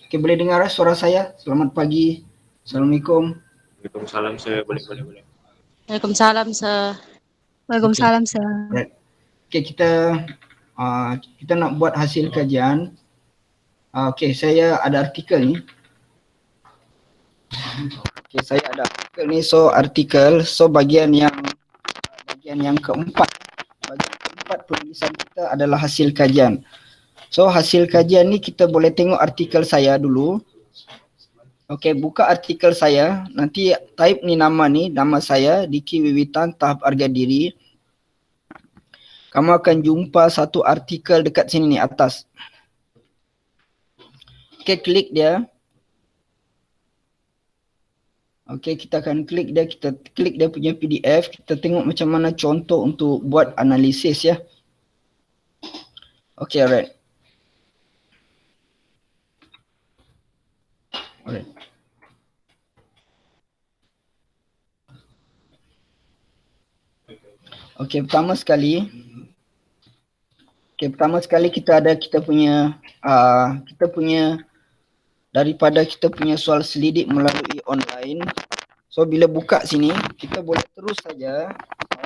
Okey, boleh dengar suara saya? Selamat pagi. Assalamualaikum. Waalaikumsalam, sir. Boleh. Waalaikumsalam, sir. Waalaikumsalam, sir. Alright. Okey, kita nak buat hasil kajian. Okey, saya ada artikel ni. Okey, saya ada artikel ni. So bagian yang keempat. Bagian keempat penulisan kita adalah hasil kajian. So hasil kajian ni kita boleh tengok artikel saya dulu. Okey, buka artikel saya. Nanti type ni, nama saya Diki Wiwitan tahap harga diri. Kamu akan jumpa satu artikel dekat sini ni atas. Okey, klik dia. Okey, kita akan klik dia, kita klik dia punya PDF, kita tengok macam mana contoh untuk buat analisis ya. Okey, alright. Alright. Okey, pertama sekali kita punya daripada kita punya soal selidik melalui online. So bila buka sini, kita boleh terus saja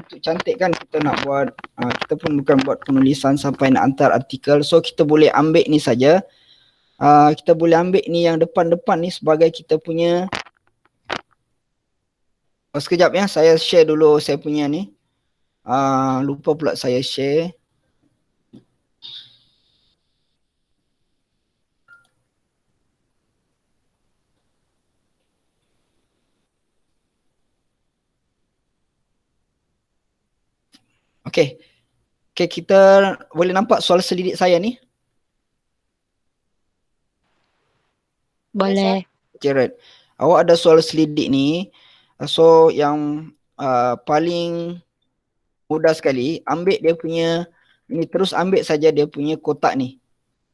untuk cantik kan kita nak buat, kita pun bukan buat penulisan sampai nak hantar artikel. So kita boleh ambil ni saja. Kita boleh ambil ni yang depan-depan ni sebagai kita punya. Sekejap ya, saya share dulu saya punya ni. Lupa pula saya share. Okey, kita boleh nampak soal selidik saya ni? Boleh. Okay, right. Awak ada soal selidik ni. So yang paling mudah sekali, ambil dia punya ni, terus ambil saja dia punya kotak ni.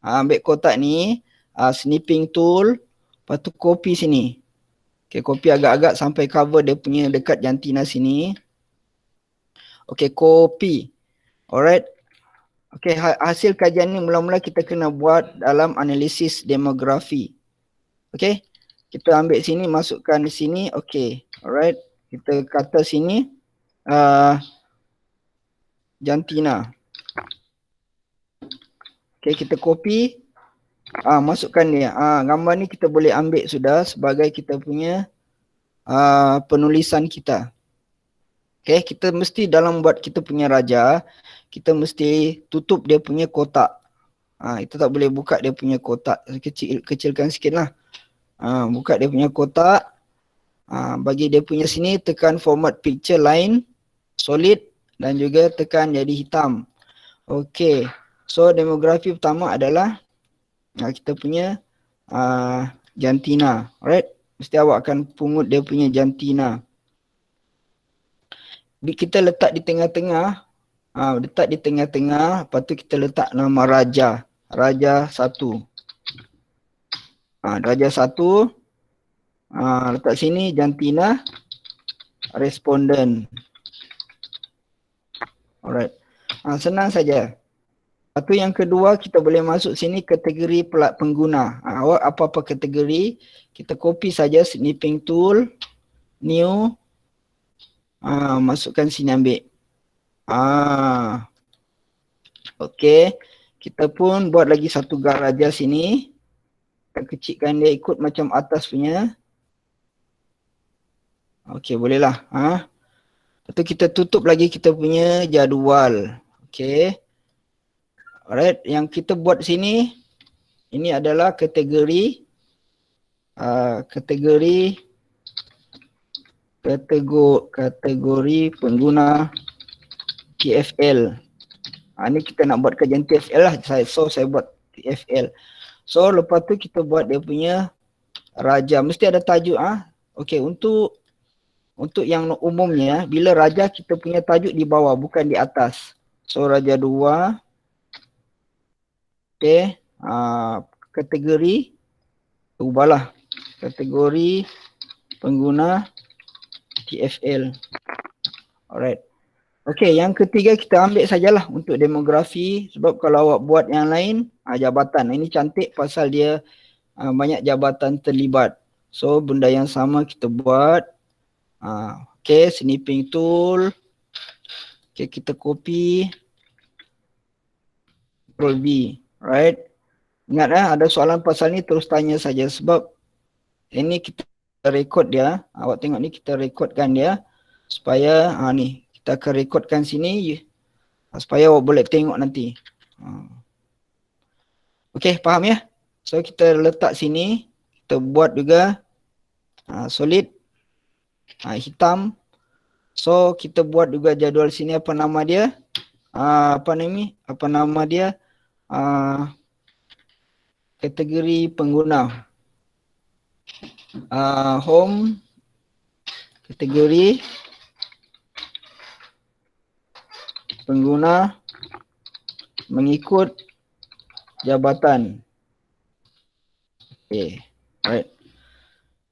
Ambil kotak ni, snipping tool, lepas tu copy sini. Okay, copy agak-agak sampai cover dia punya dekat jantina sini. Okay, copy. Alright. Okay, hasil kajian ni mula-mula kita kena buat dalam analisis demografi. Okay, kita ambil sini, masukkan di sini. Okay, alright. Kita kata sini jantina. Okay, kita copy. Masukkan dia. Gambar ni kita boleh ambil sudah sebagai kita punya penulisan kita. Okay, kita mesti dalam buat kita punya raja, kita mesti tutup dia punya kotak. Kita tak boleh buka dia punya kotak. Kecilkan sikit lah. Buka dia punya kotak. Bagi dia punya sini, tekan format picture line, solid dan juga tekan jadi hitam. Okay, so demografi pertama adalah kita punya jantina. Alright, mesti awak akan pungut dia punya jantina. Kita letak di tengah-tengah. Letak di tengah-tengah. Lepas tu kita letak nama raja. Raja 1. Raja 1. Letak sini jantina. Responden. Alright. Senang saja. Lepas tu yang kedua, kita boleh masuk sini kategori pengguna. Awak apa-apa kategori, kita copy saja snipping tool, new, masukkan sini, ambil. Okey, kita pun buat lagi satu garaja sini. Kita kecilkan dia ikut macam atas punya. Okey, bolehlah. Lepas tu kita tutup lagi kita punya jadual. Okey. Alright, yang kita buat sini, ini adalah kategori pengguna TFL. Ni kita nak buat kajian TFL lah. Saya buat TFL. So lepas tu kita buat dia punya raja. Mesti ada tajuk. Okey, untuk yang umumnya, bila raja kita punya tajuk di bawah, bukan di atas. So raja 2. Okey, kategori, ubahlah. Kategori pengguna TFL. Alright. Okey, yang ketiga kita ambil sajalah untuk demografi. Sebab kalau awak buat yang lain, jabatan. Ini cantik pasal dia banyak jabatan terlibat. So benda yang sama kita buat. Okay, snipping tool. Okay, kita copy. Ctrl V, right? Ingat ada soalan pasal ni terus tanya saja sebab ini kita record dia. Awak tengok ni kita recordkan dia supaya ni kita akan recordkan sini supaya awak boleh tengok nanti. Okey, faham ya? So kita letak sini, kita buat juga solid hitam. So kita buat juga jadual sini apa nama dia? Apa nama dia? Kategori pengguna. Home kategori pengguna mengikut jabatan. Okay, alright.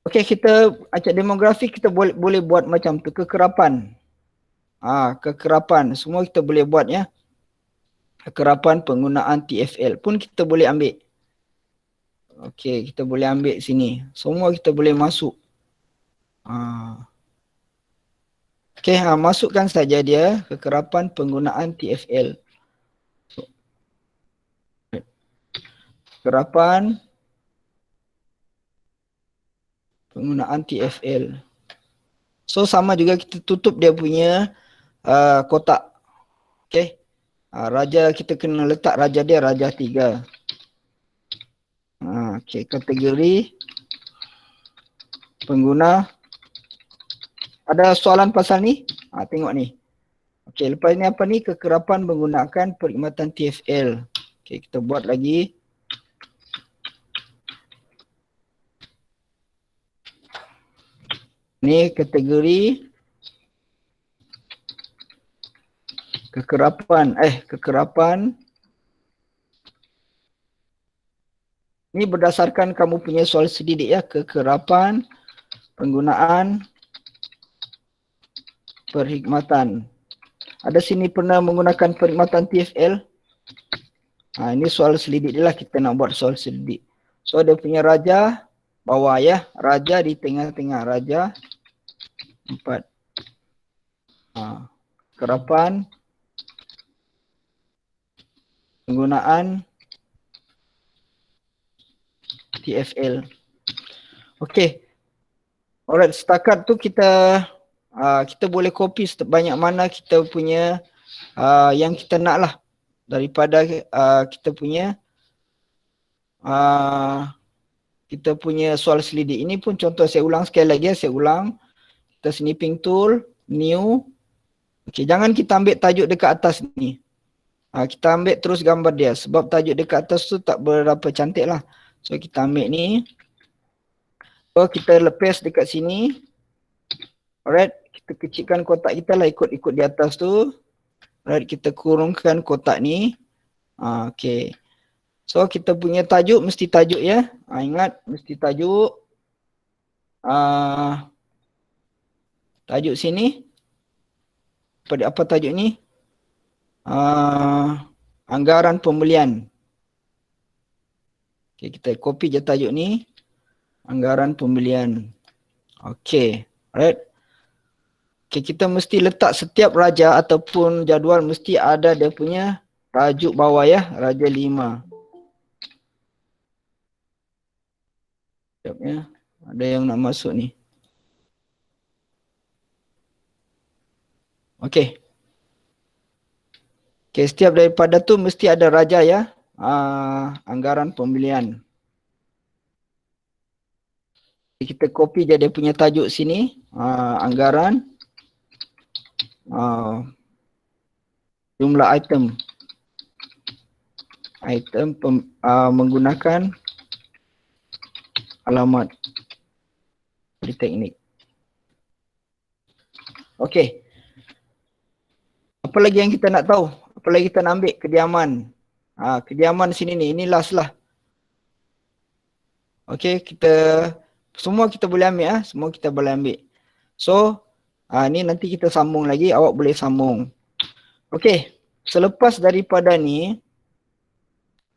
Okay, kita acak demografi kita boleh buat macam tu, kekerapan. Kekerapan semua kita boleh buat ya. Kekerapan penggunaan TFL pun kita boleh ambil. Okay, kita boleh ambil sini. Semua kita boleh masuk. Okay, masukkan saja dia kekerapan penggunaan TFL. Kekerapan penggunaan TFL. So sama juga kita tutup dia punya kotak. Okay. Raja kita kena letak raja dia raja 3. Okay, kategori pengguna. Ada soalan pasal ni? Tengok ni. Okay, lepas ni apa ni? Kekerapan menggunakan perkhidmatan TFL. Okay, kita buat lagi. Ni kategori kekerapan. Ni berdasarkan kamu punya soal sedidik ya. Kekerapan penggunaan perkhidmatan. Ada sini pernah menggunakan perkhidmatan TFL? Ini soal selidik dia lah, kita nak buat soal selidik. So dia punya raja bawah ya, raja di tengah-tengah, raja 4. Kekerapan penggunaan TFL. Okey. Alright, setakat tu kita boleh copy sebanyak mana kita punya yang kita nak lah daripada kita punya soal selidik. Ini pun contoh, saya ulang sekali lagi ya, saya ulang. Kita snipping tool, new. Okey, jangan kita ambil tajuk dekat atas ni. Kita ambil terus gambar dia sebab tajuk dekat atas tu tak berapa cantik lah. So kita ambil ni. So kita lepas dekat sini. Alright, kita kecilkan kotak kita lah ikut di atas tu. Alright, kita kurungkan kotak ni. Okay. So kita punya tajuk mesti tajuk ya. Ingat mesti tajuk. Tajuk sini. Apa tajuk ni? Anggaran pembelian. Okay, kita copy je tajuk ni. Anggaran pembelian. Okay, alright. Okay, kita mesti letak setiap raja ataupun jadual mesti ada dia punya tajuk bawah ya. Raja 5. Sekejap ya. Ada yang nak masuk ni. Okay. Okay, setiap daripada tu mesti ada raja ya. Anggaran pembelian. Kita copy je dia punya tajuk sini. Anggaran. Jumlah item. Menggunakan alamat politeknik. Okey. Apa lagi yang kita nak tahu? Apa lagi kita nak ambil? Kediaman. Kediaman sini ni. Ini last lah. Okey, semua kita boleh ambil ah. Semua kita boleh ambil. So, ni nanti kita sambung lagi. Awak boleh sambung. Okey, selepas daripada ni,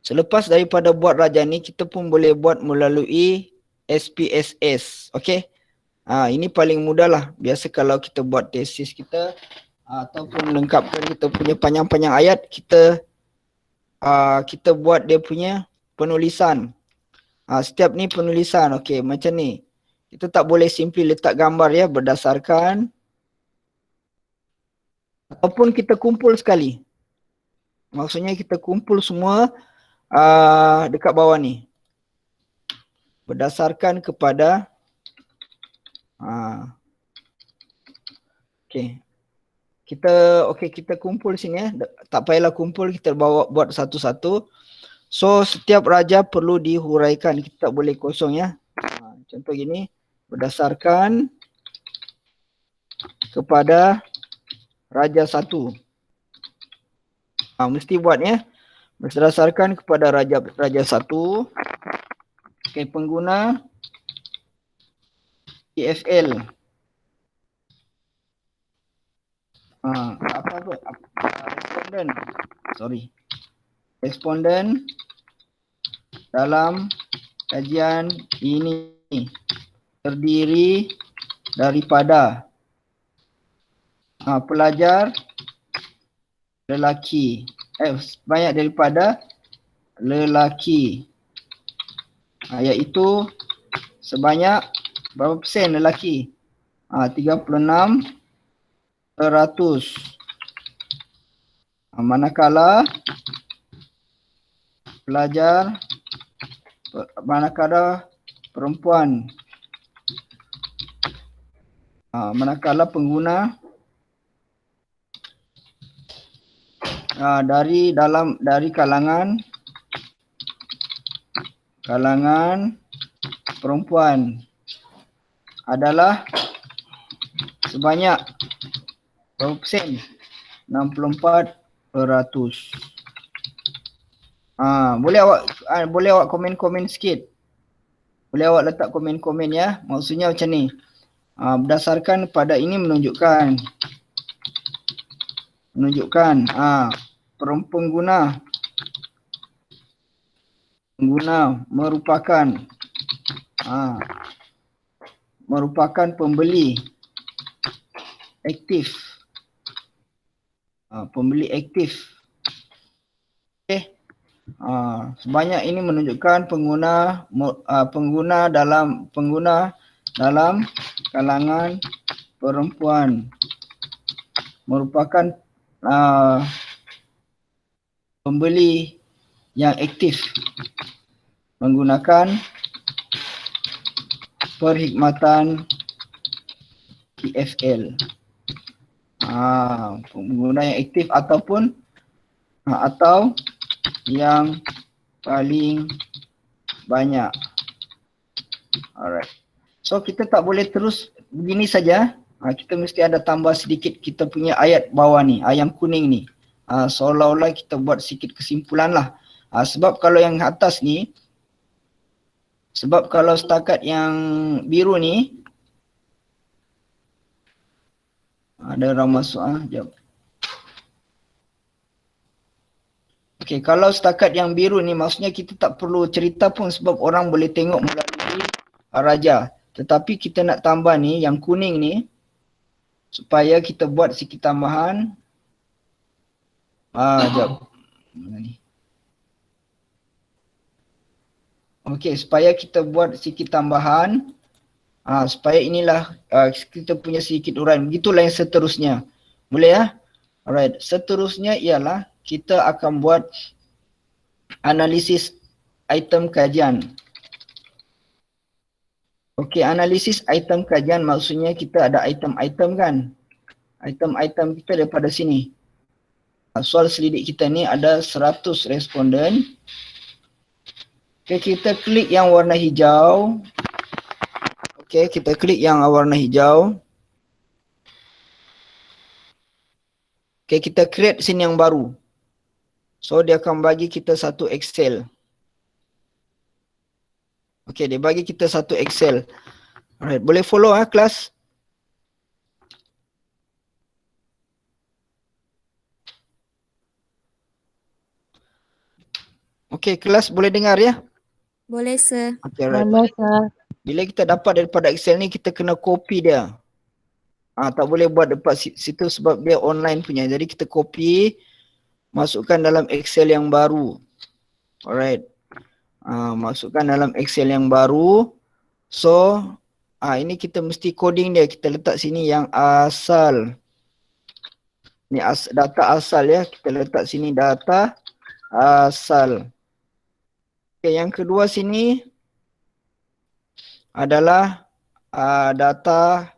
Selepas daripada buat raja ni, kita pun boleh buat melalui SPSS. Okey. Ini paling mudah lah. Biasa kalau kita buat tesis kita ataupun lengkapkan kita punya panjang-panjang ayat, kita buat dia punya penulisan. Setiap ni penulisan. Okey, macam ni. Kita tak boleh simply letak gambar ya, berdasarkan ataupun kita kumpul sekali. Maksudnya kita kumpul semua dekat bawah ni. Berdasarkan kepada okey. Kita kumpul sini ya. Tak payahlah kumpul, kita bawa buat satu-satu. So setiap raja perlu dihuraikan. Kita tak boleh kosong ya. Contoh gini, berdasarkan kepada raja 1. Mesti buat ya. Berdasarkan kepada raja 1. Okey, pengguna TFL. Responden. Responden dalam kajian ini terdiri daripada pelajar lelaki. Banyak daripada lelaki. Iaitu sebanyak berapa persen lelaki? 36%. Manakala perempuan, manakala pengguna dari kalangan perempuan adalah sebanyak berapa persen? 64%. Boleh awak komen-komen sikit. Boleh awak letak komen-komen ya. Maksudnya macam ni. Berdasarkan pada ini menunjukkan pengguna merupakan pembeli aktif. Pembeli aktif. Okey. Sebanyak ini menunjukkan pengguna dalam kalangan perempuan merupakan pembeli yang aktif menggunakan perkhidmatan TFL. Pengguna yang aktif ataupun atau yang paling banyak. Alright. So kita tak boleh terus begini saja. Kita mesti ada tambah sedikit kita punya ayat bawah ni, yang kuning ni. Seolah-olah kita buat sedikit kesimpulan lah. Sebab kalau yang atas ni, sebab kalau setakat yang biru ni, ada orang masuk jap. Okey, kalau setakat yang biru ni maksudnya kita tak perlu cerita pun sebab orang boleh tengok melalui raja. Tetapi kita nak tambah ni yang kuning ni supaya kita buat sikit tambahan. Jap. Mana ni? Okey, supaya kita buat sikit tambahan. Supaya inilah kita punya sedikit uraian. Begitulah yang seterusnya. Boleh ya? Alright. Seterusnya ialah kita akan buat analisis item kajian. Okey, analisis item kajian maksudnya kita ada item-item kan. Item-item kita daripada sini. Soal selidik kita ni ada 100 responden. Okey, kita klik yang warna hijau. Okey, kita klik yang warna hijau. Okey, kita create scene yang baru. So dia akan bagi kita satu Excel. Okey, dia bagi kita satu Excel. Alright, boleh follow kelas? Okey, kelas boleh dengar ya? Boleh, Sir. Okey, right. Boleh, Sir. Bila kita dapat daripada Excel ni, kita kena copy dia. Tak boleh buat dekat situ sebab dia online punya. Jadi kita copy, masukkan dalam Excel yang baru. Alright. Masukkan dalam Excel yang baru. So, ini kita mesti coding dia. Kita letak sini yang asal. Ni data asal ya. Kita letak sini data asal. Okay, yang kedua sini adalah data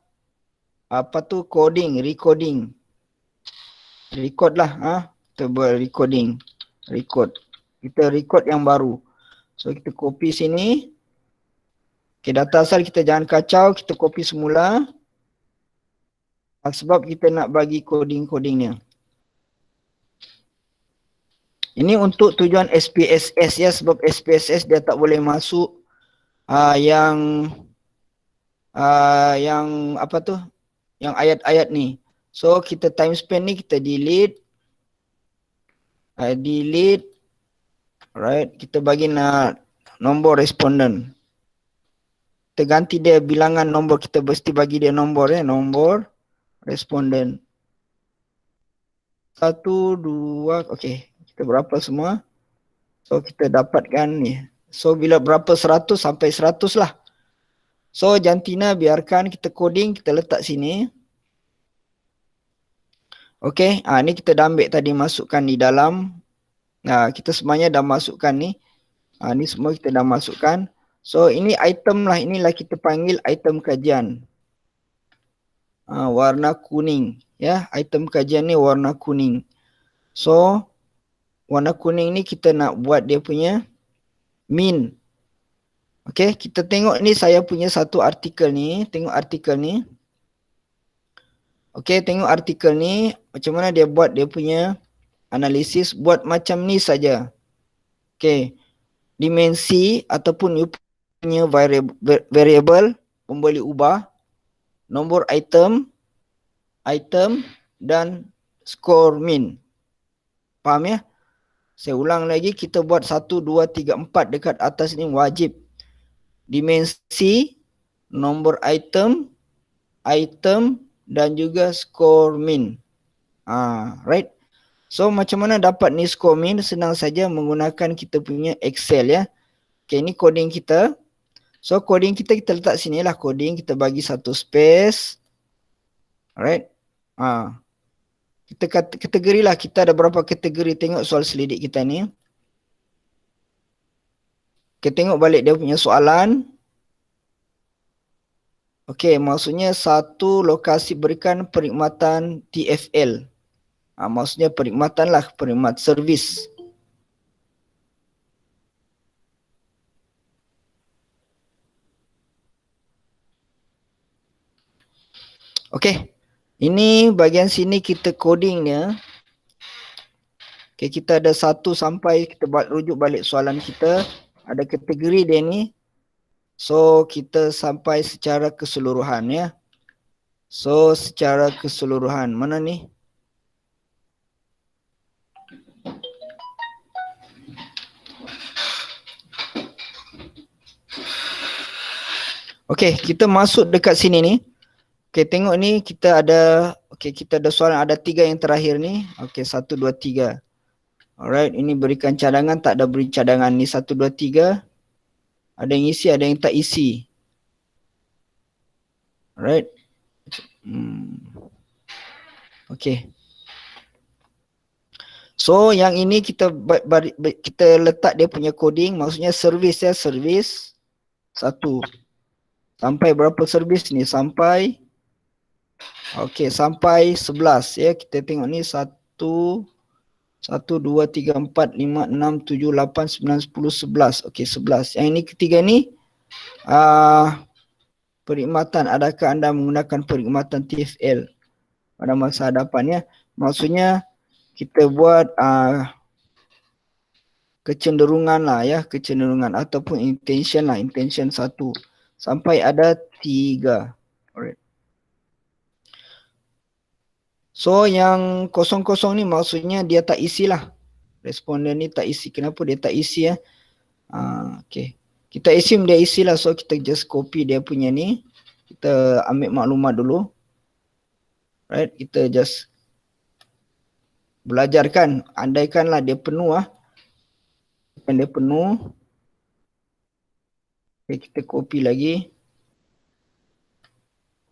coding, recording. Record lah, kita buat recording. Record. Kita record yang baru. So kita copy sini. Okay, data asal kita jangan kacau, kita copy semula. Sebab kita nak bagi coding-codingnya. Ini untuk tujuan SPSS ya, sebab SPSS dia tak boleh masuk yang yang ayat-ayat ni. So kita time span ni kita delete. Delete. Alright, kita bagi nombor responden. Kita ganti dia bilangan nombor, kita mesti bagi dia nombor ya, nombor responden. 1, 2, okey. Kita berapa semua? So kita dapatkan ni. So bila berapa 100 sampai 100 lah. So jantina biarkan kita coding, kita letak sini. Okey, ni kita dah ambil tadi, masukkan di dalam. Kita semuanya dah masukkan ni. Ni semua kita dah masukkan. So ini item lah, inilah kita panggil item kajian. Warna kuning ya, item kajian ni warna kuning. So warna kuning ni kita nak buat dia punya min. Okey, kita tengok ni saya punya satu artikel ni, tengok artikel ni. Okey, tengok artikel ni macam mana dia buat dia punya analisis, buat macam ni saja. Okey. Dimensi ataupun you punya variable boleh ubah, nombor item dan skor min. Faham ya? Saya ulang lagi, kita buat 1, 2, 3, 4 dekat atas ni wajib. Dimensi, nombor item dan juga skor min. Right? So macam mana dapat ni skor min? Senang saja menggunakan kita punya Excel ya. Okay, ni coding kita. So coding kita letak sini lah coding, kita bagi satu space. Alright. Kita kategori lah, kita ada berapa kategori, tengok soal selidik kita ni. Kita tengok balik dia punya soalan. Okey, maksudnya satu lokasi berikan perkhidmatan TFL. Maksudnya perkhidmatan lah, perkhidmat servis. Okey, ini bahagian sini kita coding dia. Okey, kita ada 1 sampai, kita rujuk balik soalan kita. Ada kategori dia ni. So kita sampai secara keseluruhan ya. So secara keseluruhan, mana ni? Okey, kita masuk dekat sini ni. Okey, tengok ni kita ada, kita ada soalan, ada 3 yang terakhir ni. Okey, 1, 2, 3. Alright, ini berikan cadangan, tak ada beri cadangan ni 1, 2, 3. Ada yang isi, ada yang tak isi. Alright. Okey. So yang ini kita letak dia punya coding, maksudnya servis ya, servis 1. Sampai berapa servis ni? Sampai sampai 11 ya. Kita tengok ni 1 2 3 4 5 6 7 8 9 10 11. Okey, 11. Yang ini ketiga ni perkhidmatan, adakah anda menggunakan perkhidmatan TFL pada masa hadapan ya. Maksudnya kita buat kecenderungan lah ya, kecenderungan ataupun intention lah, intention 1 sampai ada 3. Alright. So yang kosong-kosong ni maksudnya dia tak isi lah. responden ni tak isi. Kenapa dia tak isi ya? Okay. Kita assume dia isi lah. So kita just copy dia punya ni. Kita ambil maklumat dulu. Right. Kita just belajarkan. Andaikanlah dia penuh lah. Dan dia penuh. Okay, kita copy lagi.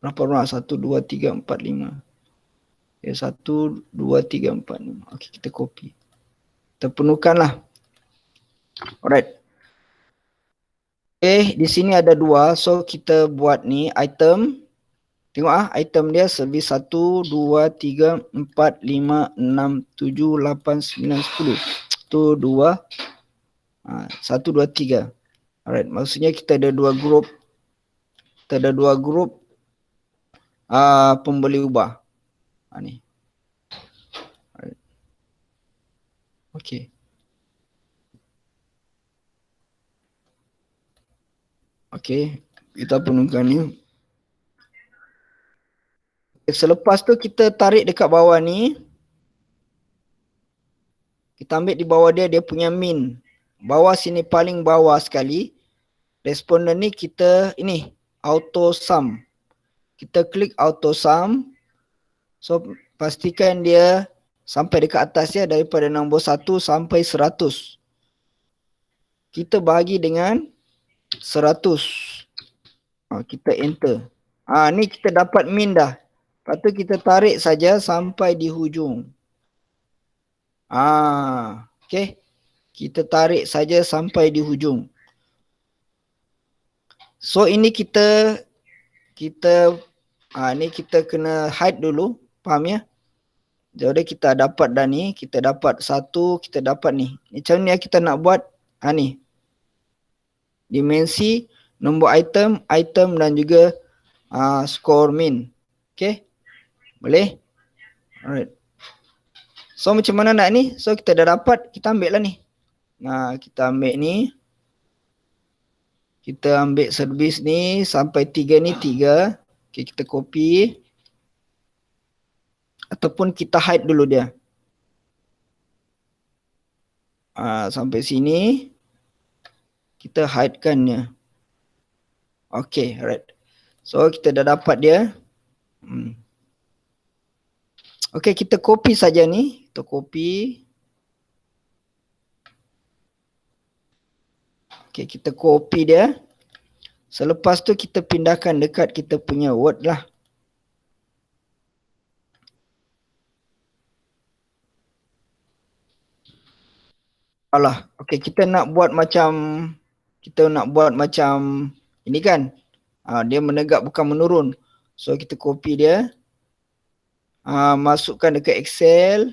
Berapa orang? 1, 2, 3, 4, 5. Okay, 1, 2, 3, 4, 5. Okay, kita copy. Kita penuhkan lah. Alright. Okay, di sini ada 2. So, kita buat ni item. Tengok item dia servis 1, 2, 3, 4, 5, 6, 7, 8, 9, 10. 1, 2, 1, 2, 3. Alright, maksudnya kita ada 2 grup. Kita ada 2 grup pembeli ubah. Ni. Alright. Okay. Okay, kita penuhkan ni. Selepas tu kita tarik dekat bawah ni. Kita ambil di bawah dia punya min. Bawah sini paling bawah sekali. Responden ni kita ini auto sum. Kita klik auto sum. So pastikan dia sampai dekat atas dia daripada nombor 1 sampai 100. Kita bahagi dengan 100. Kita enter. Ni kita dapat min dah. Lepas tu kita tarik saja sampai di hujung. Okay. Kita tarik saja sampai di hujung. So ini kita ni kita kena hide dulu. Faham ya? Jadi kita dapat dah ni. Kita dapat 1. Kita dapat ni. Macam ni kita nak buat. Ni. Dimensi, nombor item dan juga score min. Okay. Boleh? Alright. So macam mana nak ni? So kita dah dapat, kita ambil lah ni. Kita ambil ni. Kita ambil servis ni sampai 3 ni 3. Okay, kita copy. Ataupun kita hide dulu dia. Sampai sini. Kita hidekan dia. Okay, alright. So kita dah dapat dia. Okay, kita copy saja ni. Kita copy. Okay, kita copy dia. Selepas tu kita pindahkan dekat kita punya Word lah. Okay, kita nak buat macam ini kan. Dia menegak bukan menurun. So kita copy dia. Masukkan dekat Excel.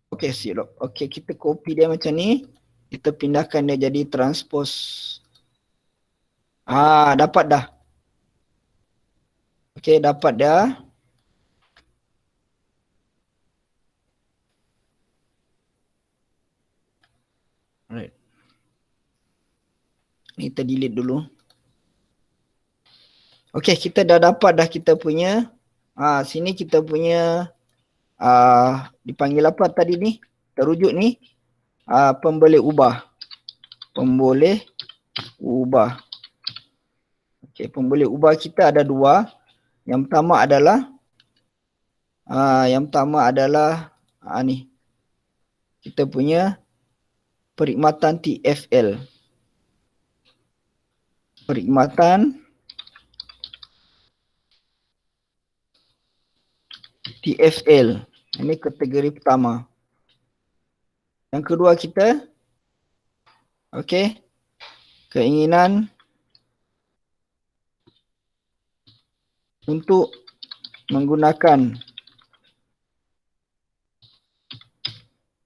Okay, silap. Okay, kita copy dia macam ni. Kita pindahkan dia jadi transpose. Dapat dah. Okay, dapat dah. Alright. Ni kita delete dulu. Okay, kita dah dapat dah kita punya. Sini kita punya dipanggil apa tadi ni? Terujuk ni. Pemboleh ubah. Pemboleh ubah. Okay, pemboleh ubah kita ada 2. Yang pertama adalah ni. Kita punya perkhidmatan TFL. Perkhidmatan TFL. Ini kategori pertama. Yang kedua kita, okay, keinginan untuk menggunakan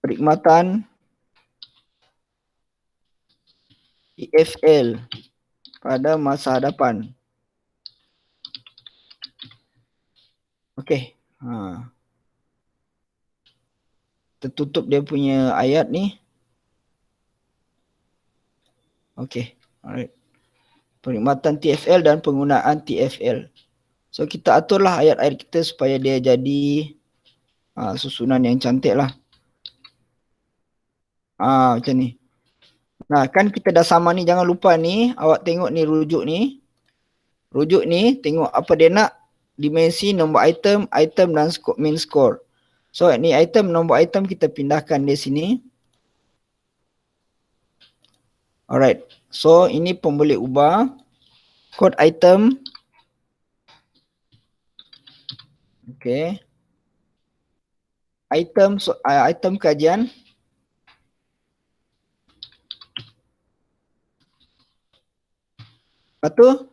perkhidmatan TFL pada masa hadapan. Okay. Kita tutup dia punya ayat ni. Okay. Alright. Perkhidmatan TFL dan penggunaan TFL. So kita aturlah ayat-ayat kita supaya dia jadi susunan yang cantik lah. Macam ni. Nah kan kita dah sama ni, jangan lupa ni, awak tengok ni rujuk ni. Rujuk ni tengok apa dia nak, dimensi, nombor item, item dan main score. So ni item, nombor item kita pindahkan di sini. Alright, so ini pun boleh ubah. Code item. Okay. Item, item kajian. Lepas tu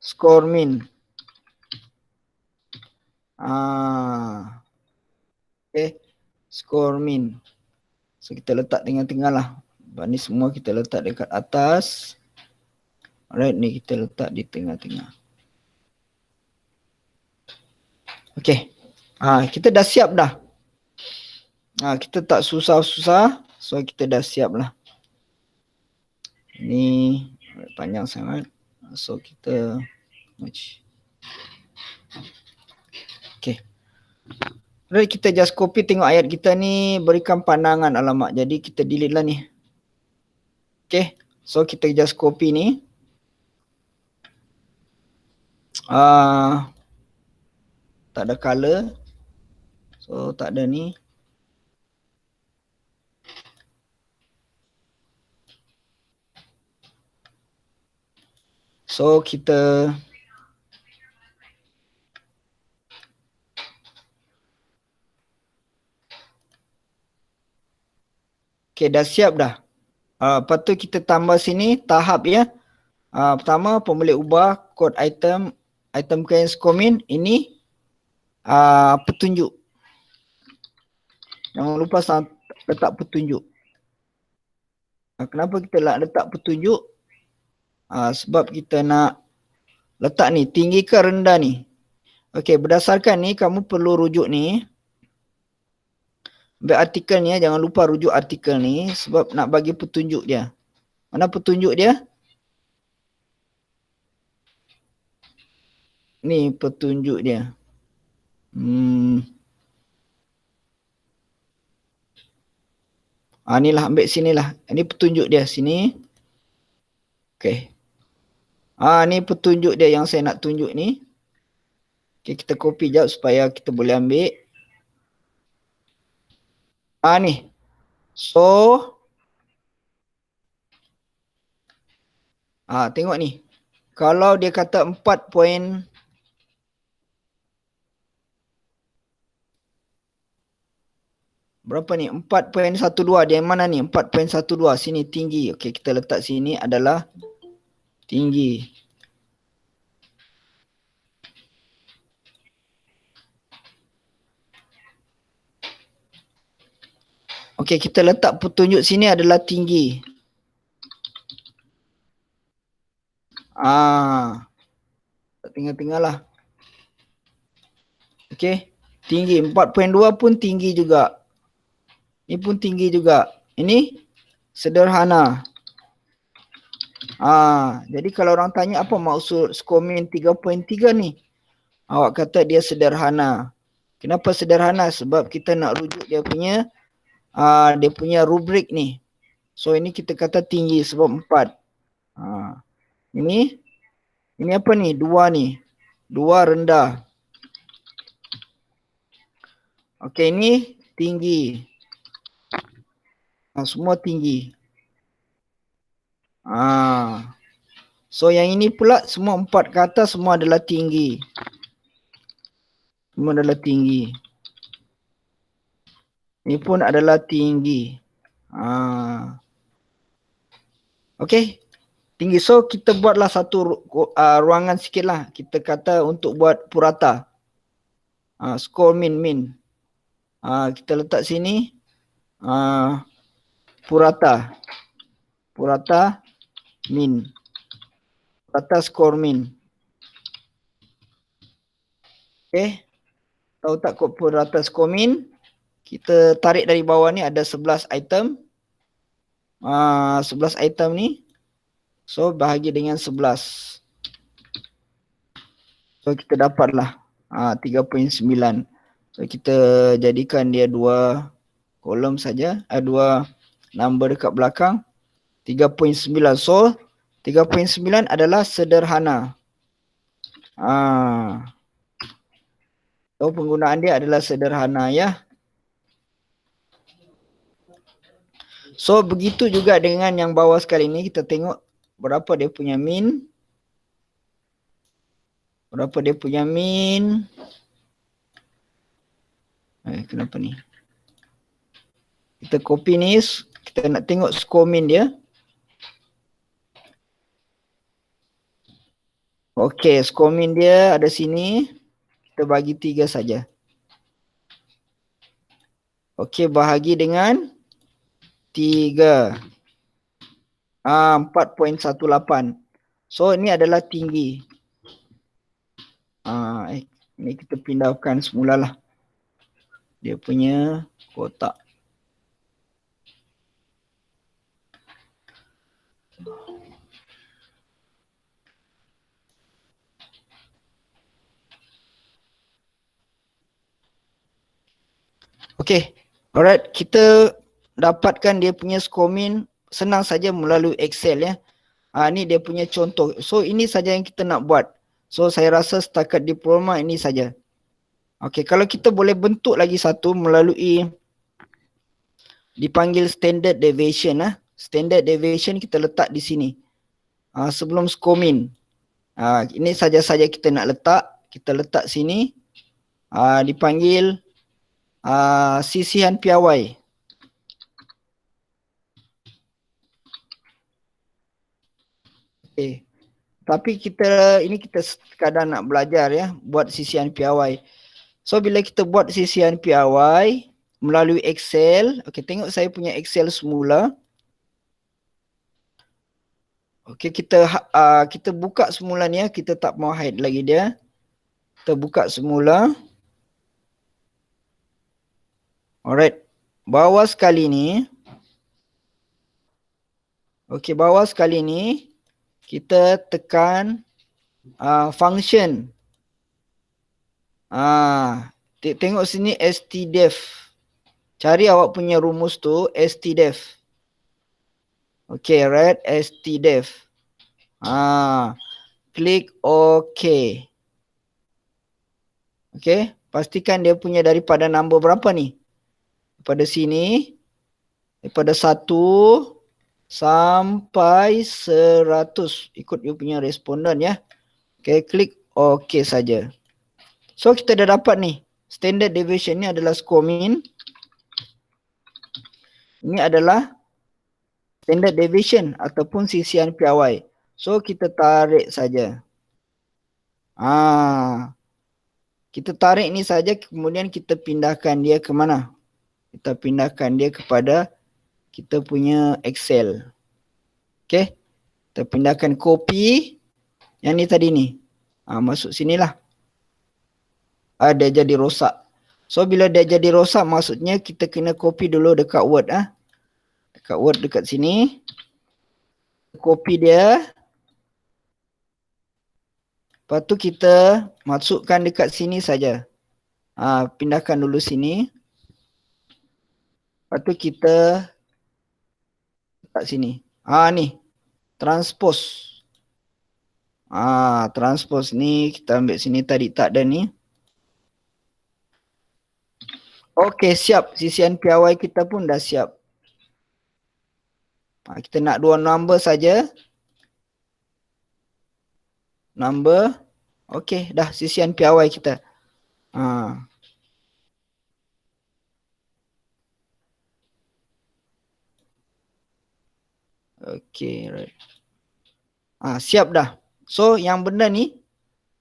score min. Okay. Score min. So kita letak tengah-tengah lah. Ni semua kita letak dekat atas. Alright, ni kita letak di tengah-tengah. Okay. Kita dah siap dah. Kita tak susah-susah. So kita dah siap lah. Ni panjang sangat. So kita okay. Right, kita just copy, tengok ayat kita ni berikan pandangan alamak. Jadi kita delete lah ni. Okay. So kita just copy ni. Tak ada color. So tak ada ni. So kita okay, dah siap dah. Lepas tu kita tambah sini tahap ya. Pertama pun boleh ubah code item, item kain skomin. Ini petunjuk. Jangan lupa letak petunjuk. Kenapa kita letak petunjuk? Sebab kita nak letak ni tinggi ke rendah ni. Okey, berdasarkan ni kamu perlu rujuk ni. Ambil artikel ni ya, jangan lupa rujuk artikel ni sebab nak bagi petunjuk dia. Mana petunjuk dia? Ni petunjuk dia. Inilah, ambil sinilah. Ini petunjuk dia sini. Okey. Ni petunjuk dia yang saya nak tunjuk ni. Okey, kita copy jap supaya kita boleh ambil. Ni. So tengok ni. Kalau dia kata 4 point berapa ni? 4.12. Dia mana ni? 4.12. Sini tinggi. Okey, kita letak sini adalah tinggi. Okey, kita letak petunjuk sini adalah tinggi. Tengah-tengah lah. Okey, tinggi. 4.2 pun tinggi juga. Ini pun tinggi juga. Ini sederhana. Jadi kalau orang tanya apa maksud skomin 3.3 ni? Awak kata dia sederhana. Kenapa sederhana? Sebab kita nak rujuk dia punya rubrik ni. So ini kita kata tinggi sebab 4. Ini apa ni? 2 ni. 2 rendah. Okey, ini tinggi. Semua tinggi. So yang ini pula semua 4 ke atas semua adalah tinggi. Semua adalah tinggi. Ini pun adalah tinggi. Okey. Tinggi. So kita buatlah satu ruangan sikit lah. Kita kata untuk buat purata. Score min. Kita letak sini. Purata min. Purata score min. Okay. Tahu tak kod purata score min? Kita tarik dari bawah ni ada 11 item. 11 item ni. So bahagi dengan 11. So kita dapatlah 3.9. So kita jadikan dia dua kolom saja, dua number dekat belakang. 3.9. So 3.9 adalah sederhana. So penggunaan dia adalah sederhana ya. So begitu juga dengan yang bawah sekali ni, kita tengok berapa dia punya min. Berapa dia punya min. Kenapa ni? Kita copy ni, kita nak tengok skor min dia. Okey, skor min dia ada sini. Kita bagi 3 saja. Okey, bahagi dengan 3. 4.18. So ini adalah tinggi. Ini kita pindahkan semula lah dia punya kotak. Okey, alright, kita dapatkan dia punya skor min senang saja melalui Excel ya. Ni dia punya contoh. So ini saja yang kita nak buat. So saya rasa setakat diploma ini saja. Okey, kalau kita boleh bentuk lagi satu melalui dipanggil standard deviation Standard deviation kita letak di sini. Sebelum skor min. Ini saja-saja kita nak letak, kita letak sini. Dipanggil sisihan piawai. Okay. Tapi ini kita sekadar nak belajar ya, buat sisihan piawai. So bila kita buat sisihan piawai melalui Excel, okey, tengok saya punya Excel semula. Okey, kita buka semula ni ya, kita tak mau hide lagi dia. Kita buka semula. Alright. Bawah sekali ni. Okey, bawah sekali ni kita tekan function. Tengok sini stdef. Cari awak punya rumus tu stdef. Okey, right, stdef. Klik OK. Okey, pastikan dia punya daripada nombor berapa ni? Daripada sini, daripada 1 sampai 100. Ikut you punya responden ya. Okey, klik OK saja. So kita dah dapat ni. Standard deviation ni adalah skor min. Ini adalah standard deviation ataupun sisihan piawai. So kita tarik saja. Kita tarik ni saja, kemudian kita pindahkan dia ke mana? Kita pindahkan dia kepada kita punya Excel. Okey. Kita pindahkan copy yang ni tadi ni. Masuk sinilah. Dia jadi rosak. So bila dia jadi rosak, maksudnya kita kena copy dulu dekat Word. Dekat Word dekat sini. Copy dia. Lepas tu kita masukkan dekat sini saja. Pindahkan dulu sini. Lepas tu kita letak sini. Ni. Transpose. Transpose ni kita ambil sini, tadi tak ada ni. Okey, siap. Sisihan piawai kita pun dah siap. Kita nak 2 number saja. Number. Okey, dah sisihan piawai kita. Okey, right. Siap dah. So yang benda ni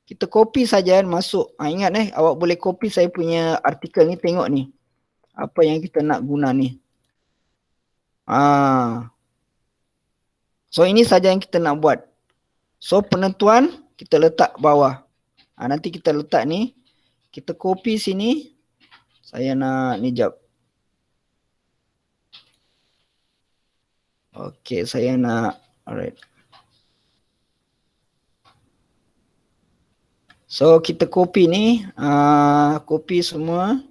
kita copy saja masuk. Ingat awak boleh copy saya punya artikel ni, tengok ni. Apa yang kita nak guna ni. So ini saja yang kita nak buat. So penentuan kita letak bawah. Nanti kita letak ni. Kita copy sini. Saya nak ni jap. Okey, saya nak, alright. So kita copy ni, copy semua.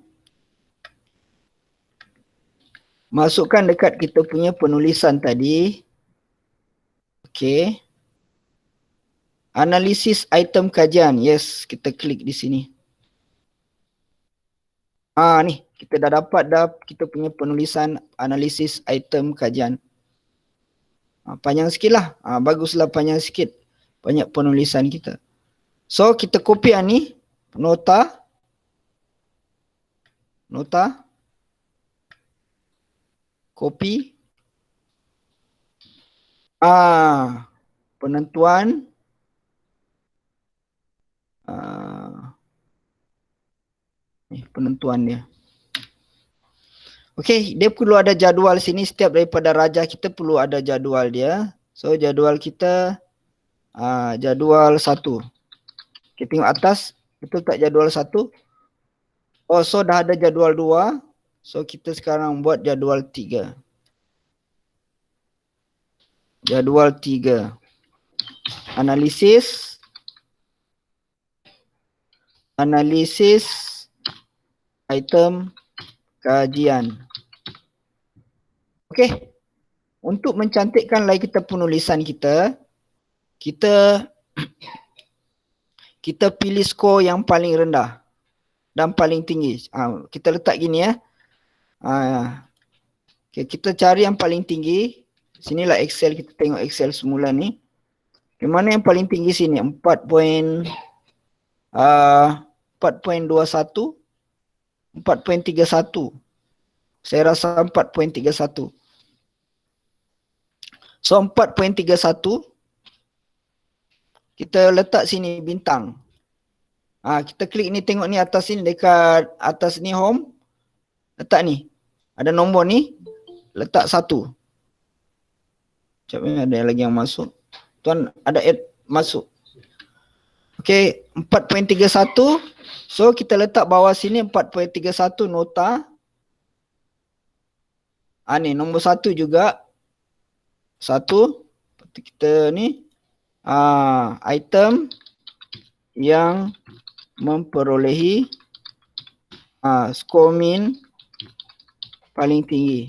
Masukkan dekat kita punya penulisan tadi. Okey. Analisis item kajian. Yes, kita klik di sini. Ni, kita dah dapat kita punya penulisan analisis item kajian. Panjang sikit lah. Baguslah panjang sikit. Banyak penulisan kita. So, kita copy ni. Nota. Copy. Penentuan. Penentuan dia. Okey, dia perlu ada jadual sini. Setiap daripada raja kita perlu ada jadual dia. So, jadual kita jadual 1. Kita tengok atas. Betul tak jadual 1? Oh, so dah ada jadual 2. So, kita sekarang buat jadual 3. Jadual 3. Analisis item kajian. Okey. Untuk mencantikkan lagi kita penulisan kita pilih skor yang paling rendah dan paling tinggi. Kita letak gini ya. Okay, kita cari yang paling tinggi. Sinilah Excel, kita tengok Excel semula ni. Yang mana yang paling tinggi sini? 4.21, 4.31. Saya rasa 4.31. So 4.31 kita letak sini bintang. Kita klik ni, tengok ni atas sini, dekat atas ni home. Letak ni. Ada nombor ni, letak 1. Sekejap ni, ada lagi yang masuk. Tuan ada add masuk. Okey, 4.31. So kita letak bawah sini 4.31 nota. Ni nombor 1 juga. 1. Kita ni item yang memperolehi skor min paling tinggi.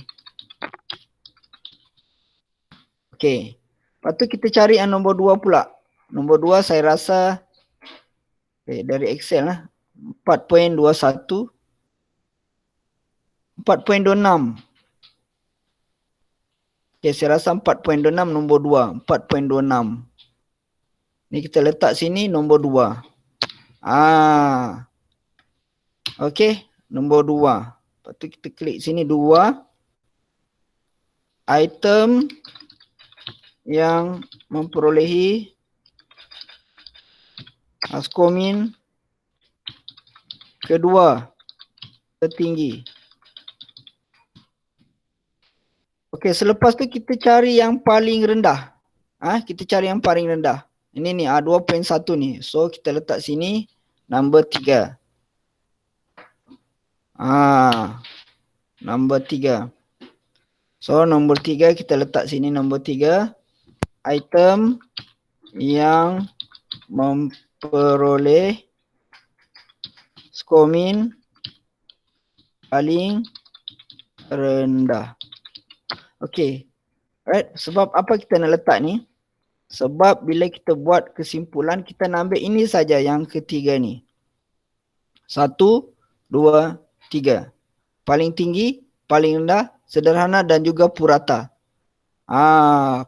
Okey. Lepas tu kita cari yang nombor 2 pula. Nombor 2 saya rasa dari Excel lah. 4.21. 4.26. Okay, saya rasa 4.26 nombor 2. 4.26. Ni kita letak sini nombor 2. Okey, nombor 2. Lepas tu kita klik sini 2. Item yang memperolehi skor min kedua tertinggi. Okey, selepas tu kita cari yang paling rendah. Kita cari yang paling rendah. Ini ni 2.1 ni. So kita letak sini number 3. Number 3. So nombor 3 kita letak sini nombor 3. Item yang memperoleh skor min paling rendah. Okey. Alright, sebab apa kita nak letak ni? Sebab bila kita buat kesimpulan, kita nak ambil ini saja yang ketiga ni. 1, 2, 3. Paling tinggi, paling rendah, sederhana dan juga purata.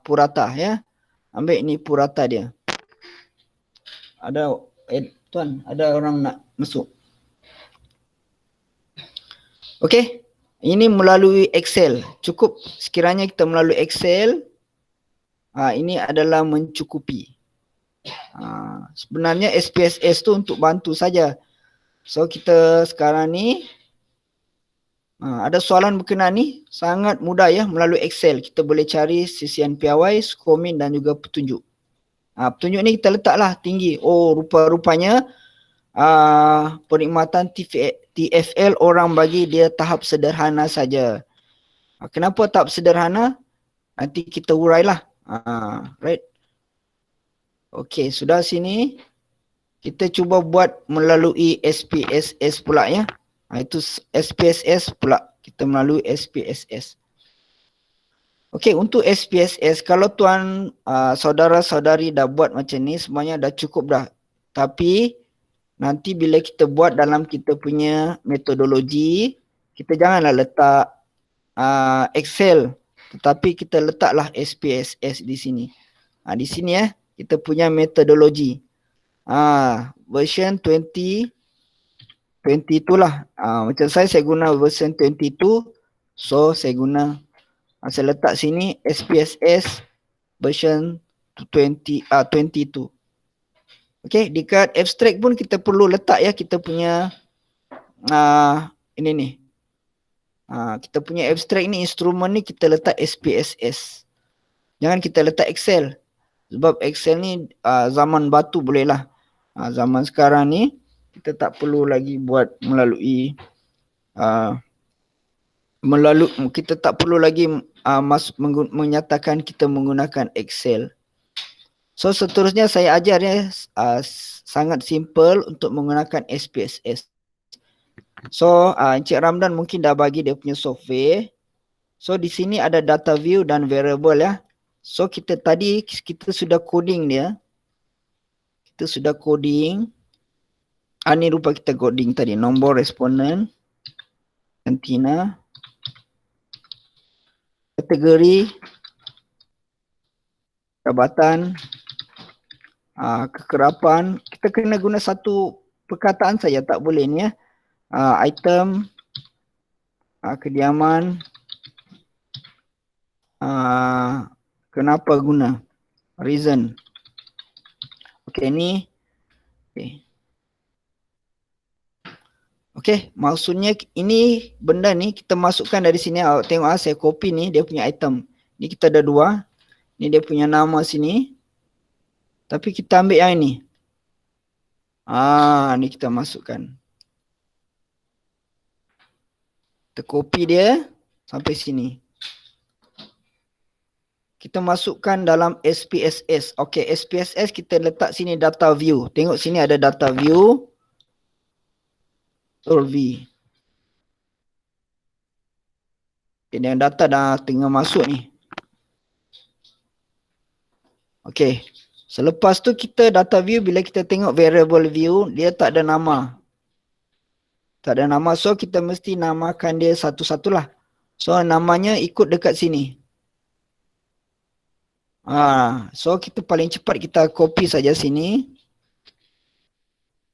Purata ya. Ambil ni purata dia. Ada tuan, ada orang nak masuk. Okey. Ini melalui Excel. Cukup sekiranya kita melalui Excel. Ini adalah mencukupi. Sebenarnya SPSS tu untuk bantu saja. So kita sekarang ni ada soalan berkenaan ni, sangat mudah ya, melalui Excel. Kita boleh cari sisian piawai, skor min dan juga petunjuk. Petunjuk ni kita letaklah tinggi. Oh, rupa-rupanya perkhidmatan TFL orang bagi dia tahap sederhana saja. Kenapa tahap sederhana? Nanti kita urailah. Right. Okey, sudah sini. kita cuba buat melalui SPSS pula ya. Itu SPSS pula. Kita melalui SPSS. Okey, untuk SPSS, kalau tuan saudara-saudari dah buat macam ni, semuanya dah cukup dah. Tapi nanti bila kita buat dalam kita punya metodologi, kita janganlah letak Excel, tetapi kita letaklah SPSS di sini. Di sini kita punya metodologi. Version 20 itulah. Macam saya guna version 22. So saya guna, saya letak sini SPSS version 22. Okey, dekat abstract pun kita perlu letak ya kita punya ini ni. Kita punya abstract ni, instrumen ni kita letak SPSS. Jangan kita letak Excel. Sebab Excel ni zaman batu boleh lah. Zaman sekarang ni kita tak perlu lagi buat melalui kita tak perlu lagi menyatakan kita menggunakan Excel. So seterusnya saya ajar ya sangat simple untuk menggunakan SPSS. So Encik Ramdan mungkin dah bagi dia punya software. So di sini ada data view dan variable ya. So kita sudah coding dia. Kita sudah coding. Ni rupa kita coding tadi. Nombor responden, antenna, kategori, jabatan, kekerapan. Kita kena guna satu perkataan saja, tak boleh ni ya. Item, kediaman, kenapa guna, reason. Okey, ni. Okey, maksudnya ini benda ni kita masukkan dari sini. Awak tengok saya copy ni dia punya item. Ni kita ada dua. Ni dia punya nama sini. Tapi kita ambil yang ini. Ni kita masukkan. Kita copy dia sampai sini. Kita masukkan dalam SPSS. Okey, SPSS kita letak sini data view. Tengok sini ada data view. Ctrl V. Yang data dah tengah masuk ni. Okey. Selepas tu kita data view, bila kita tengok variable view, dia tak ada nama. Tak ada nama, so kita mesti namakan dia satu-satulah. So namanya ikut dekat sini. So kita paling cepat kita copy saja sini.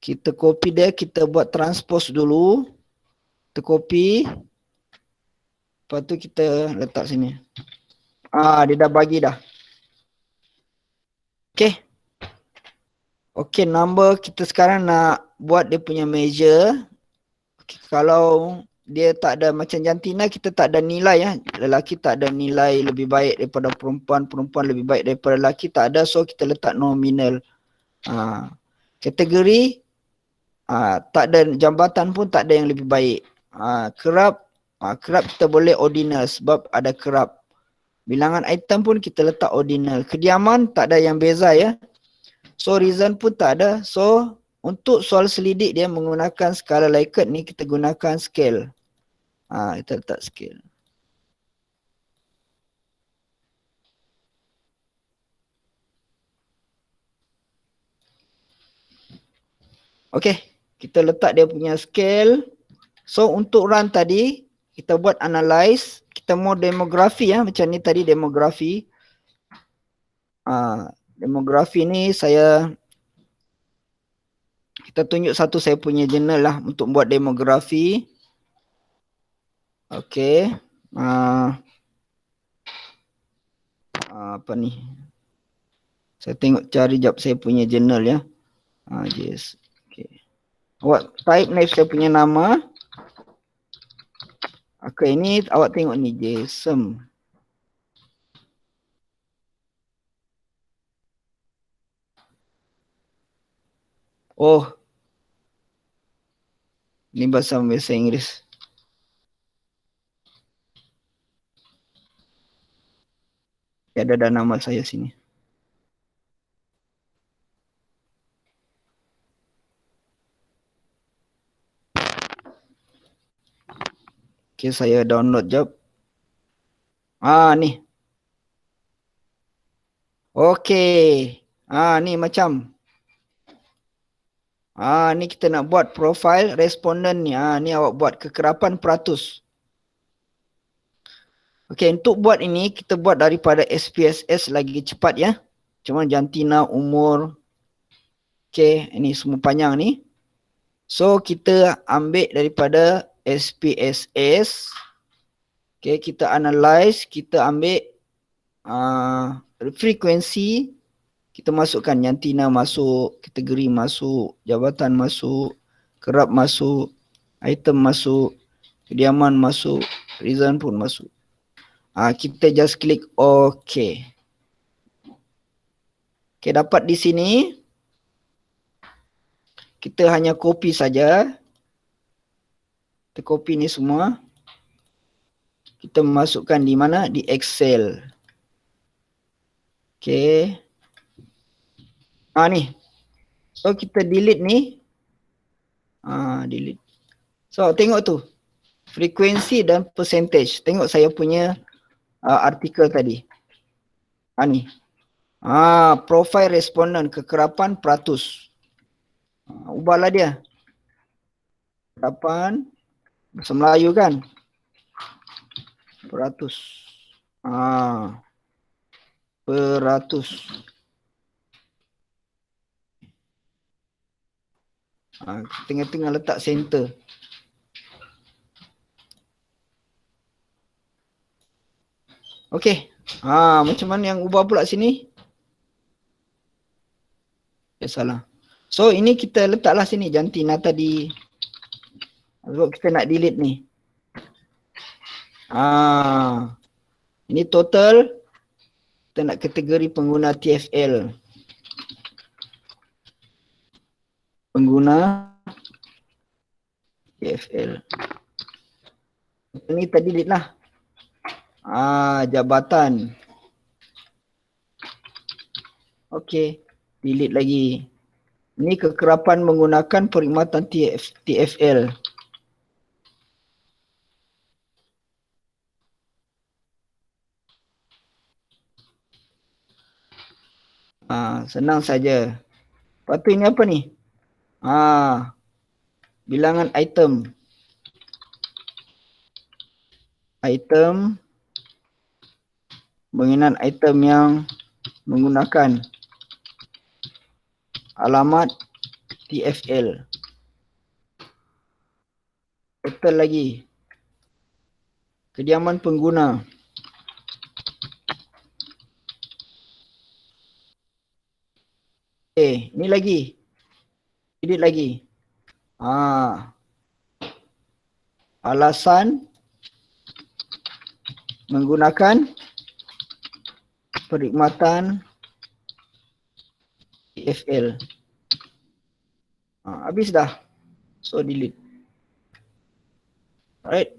Kita copy dia, kita buat transpose dulu. Kita copy. Lepas tu kita letak sini. Dia dah bagi dah. Okay. Okay, number kita sekarang nak buat dia punya measure. Okay, kalau dia tak ada macam jantina, kita tak ada nilai ya. Lelaki tak ada nilai lebih baik daripada perempuan, perempuan lebih baik daripada lelaki, tak ada. So kita letak nominal. Kategori, tak ada, jambatan pun tak ada yang lebih baik. Kerap kita boleh ordinal sebab ada kerap. Bilangan item pun kita letak ordinal. Kediaman tak ada yang beza ya. So reason pun tak ada. So untuk soal selidik dia menggunakan skala Likert ni, kita gunakan scale. Kita letak scale. Okey, kita letak dia punya scale. So untuk run tadi, kita buat analyze. Kita mau demografi ya, macam ni tadi demografi. Demografi ni kita tunjuk satu saya punya journal lah untuk buat demografi. Okey. Apa ni? Saya tengok cari jap saya punya journal ya. Yes. Okey. Awak type ni saya punya nama. Okey, ini awak tengok ni JSON. Oh. Ini bahasa Inggeris. Ada nama saya sini. Okay, saya download jap. Ni. Okay. Ni macam. Ni kita nak buat profile responden ni. Ni awak buat kekerapan peratus. Okay, untuk buat ini kita buat daripada SPSS lagi cepat ya. Cuma jantina, umur. Okay, ini semua panjang ni. So, kita ambil daripada SPSS. Okay, kita analyze, kita ambil frekuensi. Kita masukkan jantina masuk, kategori masuk, jabatan masuk, kerap masuk, item masuk, kediaman masuk, reason pun masuk. Kita just klik OK. Okay, dapat di sini. Kita hanya copy saja. Kita copy ni semua. Kita masukkan di mana? Di Excel. Okay. Ni. So, kita delete ni. Delete. So, tengok tu. Frekuensi dan percentage. Tengok saya punya artikel tadi. Ni. Profile responden kekerapan peratus. Ubahlah dia. Kekerapan. Bahasa Melayu kan? Peratus. Peratus. Tengah-tengah letak center. Okey. Macam mana yang ubah pula sini? Salah. So ini kita letaklah sini jantina tadi. Sebab kita nak delete ni. Ini total. Kita nak kategori pengguna TFL. Pengguna TFL. Ini tadi delete lah. Jabatan. Okey. Delete lagi. Ini kekerapan menggunakan perkhidmatan TFL. Senang saja. Lepas tu ini apa ni? Bilangan item. Item. Pengenalan item yang menggunakan alamat TFL. Total lagi. Kediaman pengguna. Ni lagi. Edit lagi. Alasan menggunakan perkhidmatan TFL. Habis dah. So delete. Alright.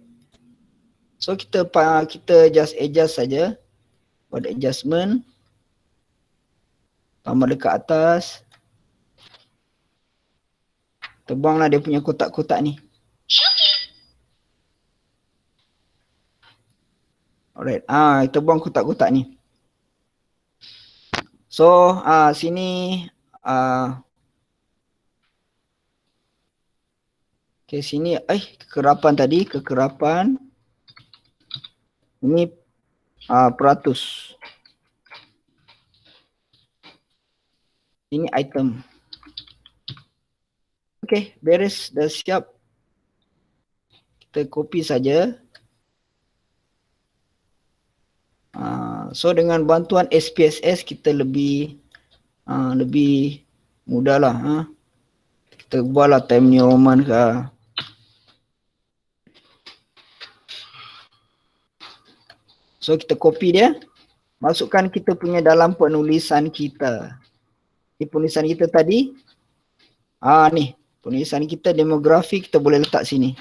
So kita just adjust saja. Pada adjustment. Tambah dekat atas. Terbanglah dia punya kotak-kotak ni. Alright. Kita buang kotak-kotak ni. So, sini okay, sini kekerapan tadi, kekerapan. Ini peratus. Ini item. Okay, beres, dah siap. Kita copy saja. So dengan bantuan SPSS kita lebih mudah lah. Kita buatlah Time New Roman ke. So kita copy dia. Masukkan kita punya dalam penulisan kita. Di penulisan kita tadi. Ni. Penulisan kita demografi kita boleh letak sini.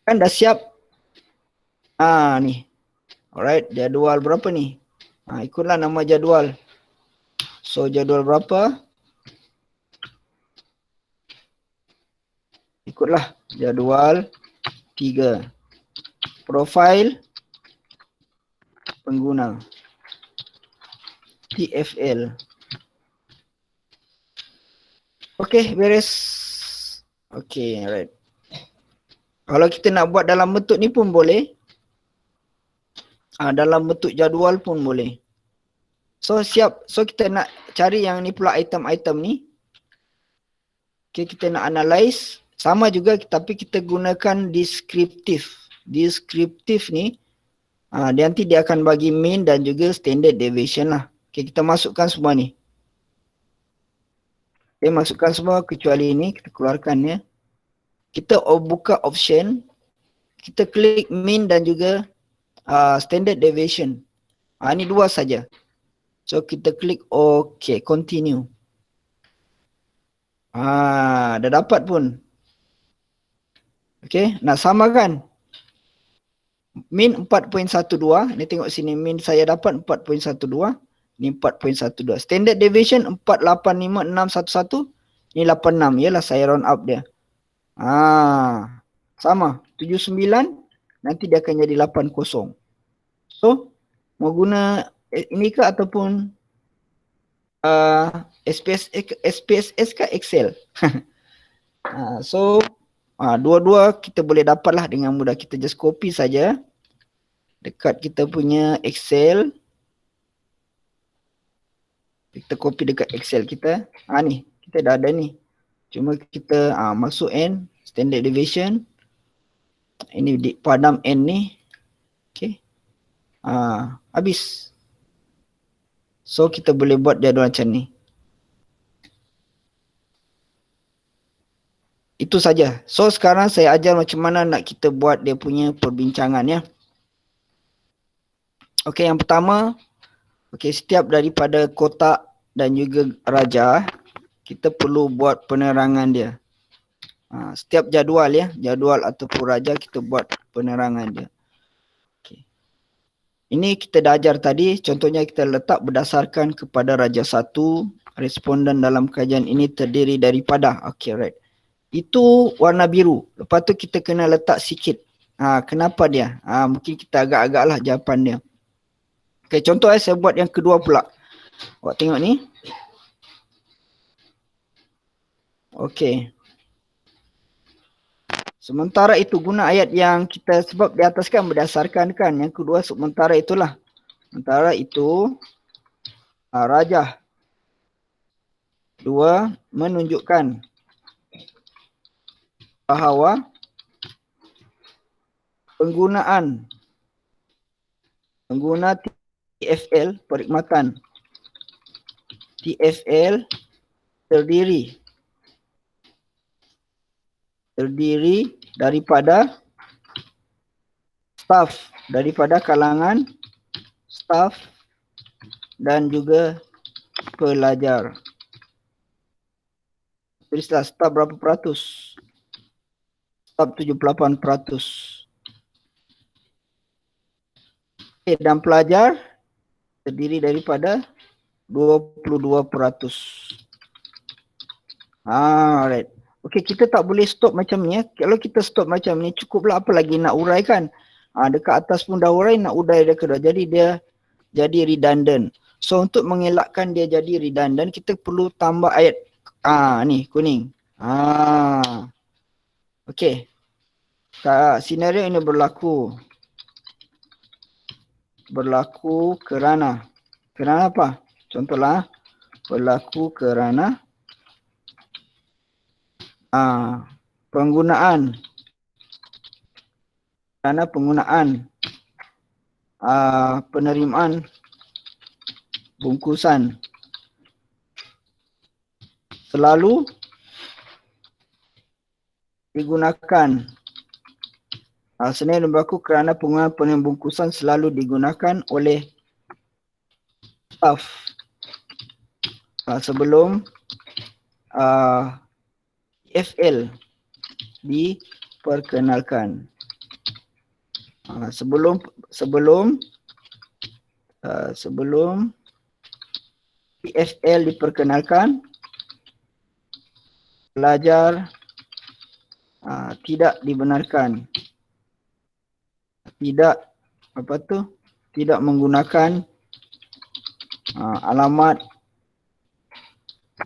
Kan dah siap. Ni. Alright, jadual berapa ni? Ikutlah nama jadual. So jadual berapa? ikutlah jadual 3. Profil pengguna TFL. Okey, beres. Okey, alright. Kalau kita nak buat dalam bentuk ni pun boleh. Dalam bentuk jadual pun boleh. So siap. So kita nak cari yang ni pula item-item ni. Okay, kita nak analyze. Sama juga tapi kita gunakan descriptive. Descriptive ni nanti dia akan bagi mean dan juga standard deviation lah. Okay, kita masukkan semua ni. Okay, masukkan semua kecuali ini. Kita keluarkan ya. Kita buka option. Kita klik mean dan juga standard deviation. Ini dua saja. So kita klik OK, continue. Dah dapat pun. Okay, nak samakan. Min 4.12. Ni tengok sini, min saya dapat 4.12. Ni 4.12. Standard deviation 485.611. Ni 86. Yalah saya round up dia. Sama. 79. Nanti dia akan jadi 80. So, mau guna ini ke ataupun SPSS ke Excel? So, dua-dua kita boleh dapatlah dengan mudah. Kita just copy saja dekat kita punya Excel. Kita copy dekat Excel kita. Ni, kita dah ada ni. Cuma kita masuk N, standard deviation. Ini di padam N ni. Okay. Habis. So kita boleh buat jadual macam ni. Itu saja. So sekarang saya ajar macam mana nak kita buat dia punya perbincangan ya. Okey, yang pertama, setiap daripada kotak dan juga raja kita perlu buat penerangan dia. Setiap jadual ya, jadual ataupun raja kita buat penerangan dia. Okay. Ini kita dah ajar tadi, contohnya kita letak berdasarkan kepada raja 1, responden dalam kajian ini terdiri daripada, right. Itu warna biru. Lepas tu kita kena letak sikit. Kenapa dia? Mungkin kita agak-agak lah jawapan dia. Okay, contoh saya buat yang kedua pula. Awak tengok ni. Okay. Sementara itu guna ayat yang kita sebab di atas kan berdasarkan kan. Yang kedua sementara itulah. Sementara itu raja 2 menunjukkan bahawa pengguna TFL perkhidmatan TFL terdiri daripada staff, daripada kalangan staff dan juga pelajar. Tulislah staff berapa peratus? Staff 78%. Dan pelajar terdiri daripada 22%. Alright. Okey, kita tak boleh stop macam ni ya. Kalau kita stop macam ni cukuplah, apa lagi nak uraikan. Dekat atas pun dah urai, nak urai dia kedua. Jadi dia jadi redundant. So untuk mengelakkan dia jadi redundant, kita perlu tambah ayat ni kuning. Okey. Senario ini berlaku kerana apa? Contohlah berlaku kerana penggunaan penerimaan bungkusan selalu digunakan. Senario berlaku kerana penggunaan penerimaan bungkusan selalu digunakan oleh staff sebelum TFL diperkenalkan. Sebelum TFL diperkenalkan, pelajar tidak dibenarkan. Tidak tidak menggunakan alamat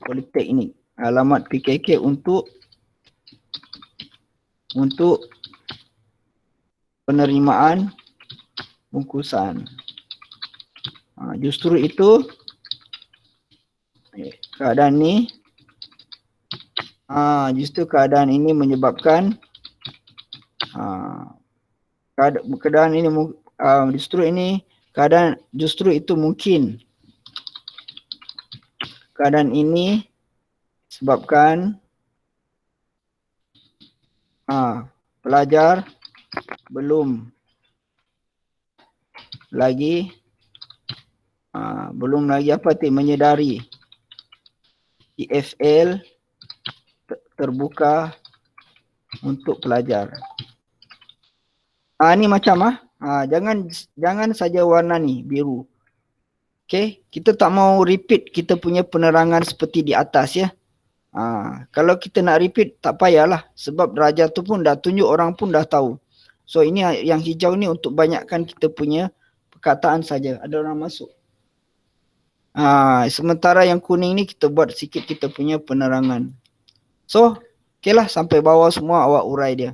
politeknik, alamat PKK untuk penerimaan bungkusan. Justru itu keadaan ini menyebabkan justru itu mungkin keadaan ini sebabkan pelajar belum lagi menyedari TFL terbuka untuk pelajar. Ni macam jangan saja warna ni biru. Okey, kita tak mau repeat kita punya penerangan seperti di atas ya. Kalau kita nak repeat tak payahlah sebab darjah tu pun dah tunjuk, orang pun dah tahu. So ini yang hijau ni untuk banyakkan kita punya perkataan saja. Ada orang masuk. Sementara yang kuning ni kita buat sikit kita punya penerangan. So, okeylah sampai bawah semua awak urai dia.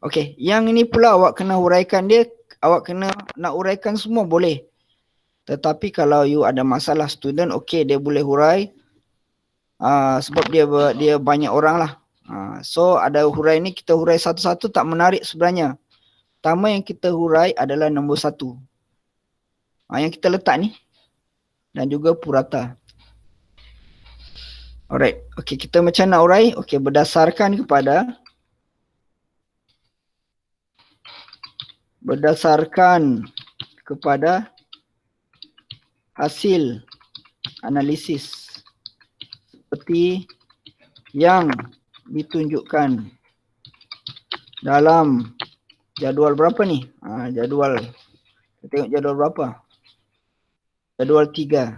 Okey, yang ini pula awak kena huraikan dia, awak kena nak huraikan semua boleh. Tetapi kalau you ada masalah student, okey dia boleh hurai. Sebab dia banyak orang lah. So ada hurai ni kita hurai satu-satu tak menarik sebenarnya. Pertama yang kita hurai adalah nombor 1. Yang kita letak ni. Dan juga purata. Alright. Okey, kita macam nak hurai. Okey, berdasarkan kepada hasil analisis seperti yang ditunjukkan dalam jadual berapa ni? Jadual. Kita tengok jadual berapa? Jadual 3.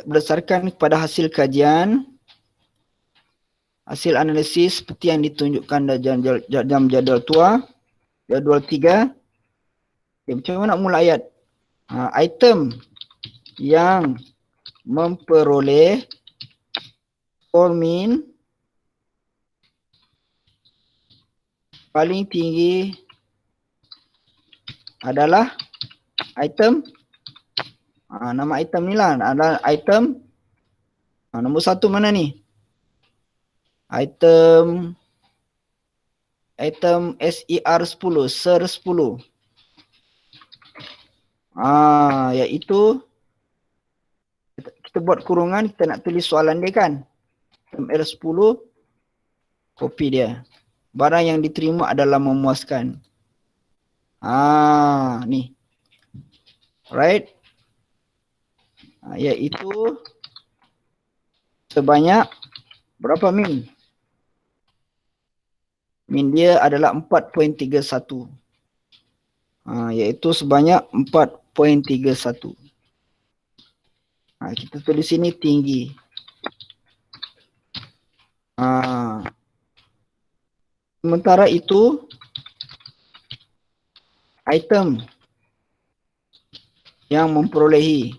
Berdasarkan kepada hasil kajian, hasil analisis seperti yang ditunjukkan dalam jadual tua, jadual 3. Macam mana nak mula ayat? Item yang memperoleh skor min paling tinggi adalah item, nama item ni lah adalah item nombor 1 mana ni? Item SER 10, SER 10. Iaitu kita buat kurungan, kita nak tulis soalan dia kan. Item R10, kopi dia. Barang yang diterima adalah memuaskan. Ni. Alright. Iaitu sebanyak berapa min? Min dia adalah 4.31. Iaitu sebanyak 4.31. Kita tulis sini tinggi. Sementara itu item yang memperolehi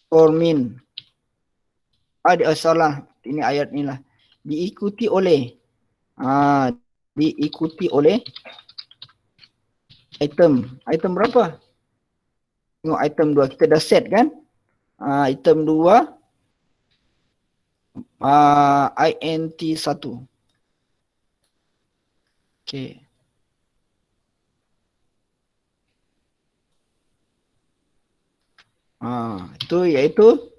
skor min salah, ini ayat ni lah, diikuti oleh item berapa? Tengok item 2 kita dah set kan? Item 2 INT 1. Okey. Itu iaitu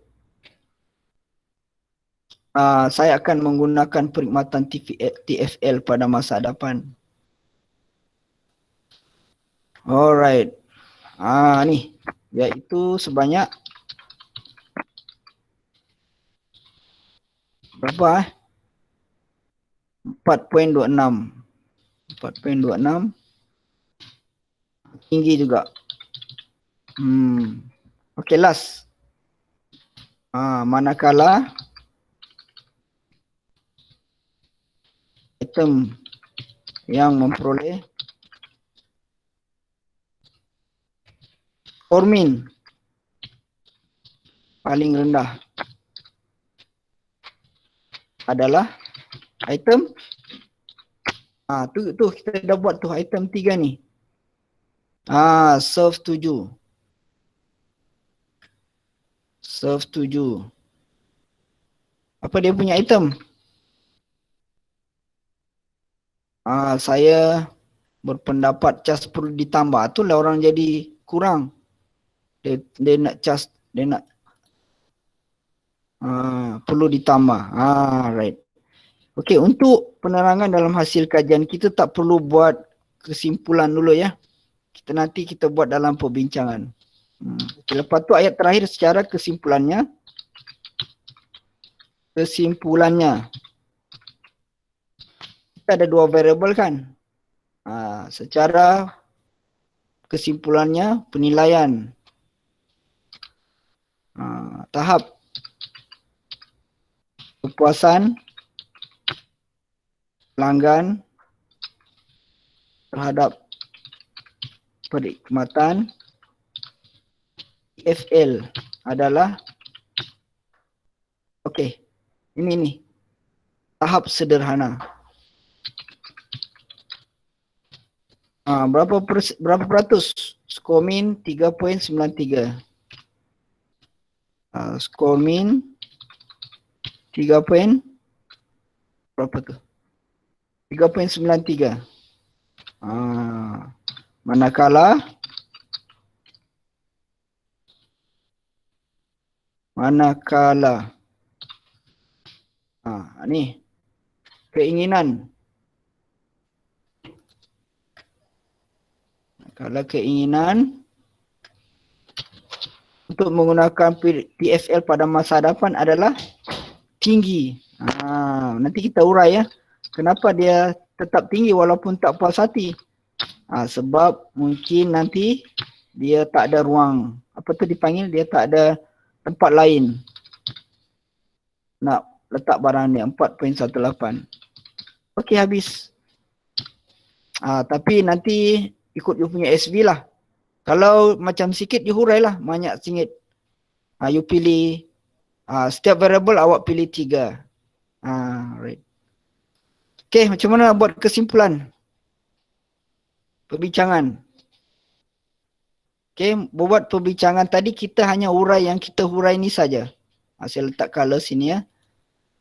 saya akan menggunakan perkhidmatan TFL pada masa hadapan. Alright. Ni iaitu sebanyak berapa 4.26. 4.26. Tinggi juga. Okey, last. Manakala item yang memperoleh skor min paling rendah adalah item tu kita dah buat tu item 3 ni. Serve 7. Serve 7. Apa dia punya item? Saya berpendapat cas perlu ditambah. Itulah orang jadi kurang. Dia nak cas, dia nak perlu ditambah. Right. Okey, untuk penerangan dalam hasil kajian kita tak perlu buat kesimpulan dulu ya. Nanti kita buat dalam perbincangan. Okay, lepas tu ayat terakhir secara kesimpulannya. Kita ada dua variable kan. Secara kesimpulannya penilaian. Tahap kepuasan pelanggan terhadap perkhidmatan TFL adalah ini tahap sederhana. Berapa peratus? Skor min 3.93. Skor min 3. Berapa tu? 3.93. Manakala ni keinginan. Kalau keinginan untuk menggunakan TFL pada masa hadapan adalah tinggi. Nanti kita urai ya. Kenapa dia tetap tinggi walaupun tak puas hati? Sebab mungkin nanti dia tak ada ruang. Apa tu dipanggil? Dia tak ada tempat lain nak letak barang dia. 4.18. Okey, habis. Tapi nanti ikut you punya SV lah. Kalau macam sikit you hurai lah. Banyak singit. You pilih. Setiap variable awak pilih 3. Right. Okey, macam mana buat kesimpulan? Perbincangan. Okey, buat perbincangan tadi kita hanya urai yang kita hurai ni saja. Saya letak color sini ya.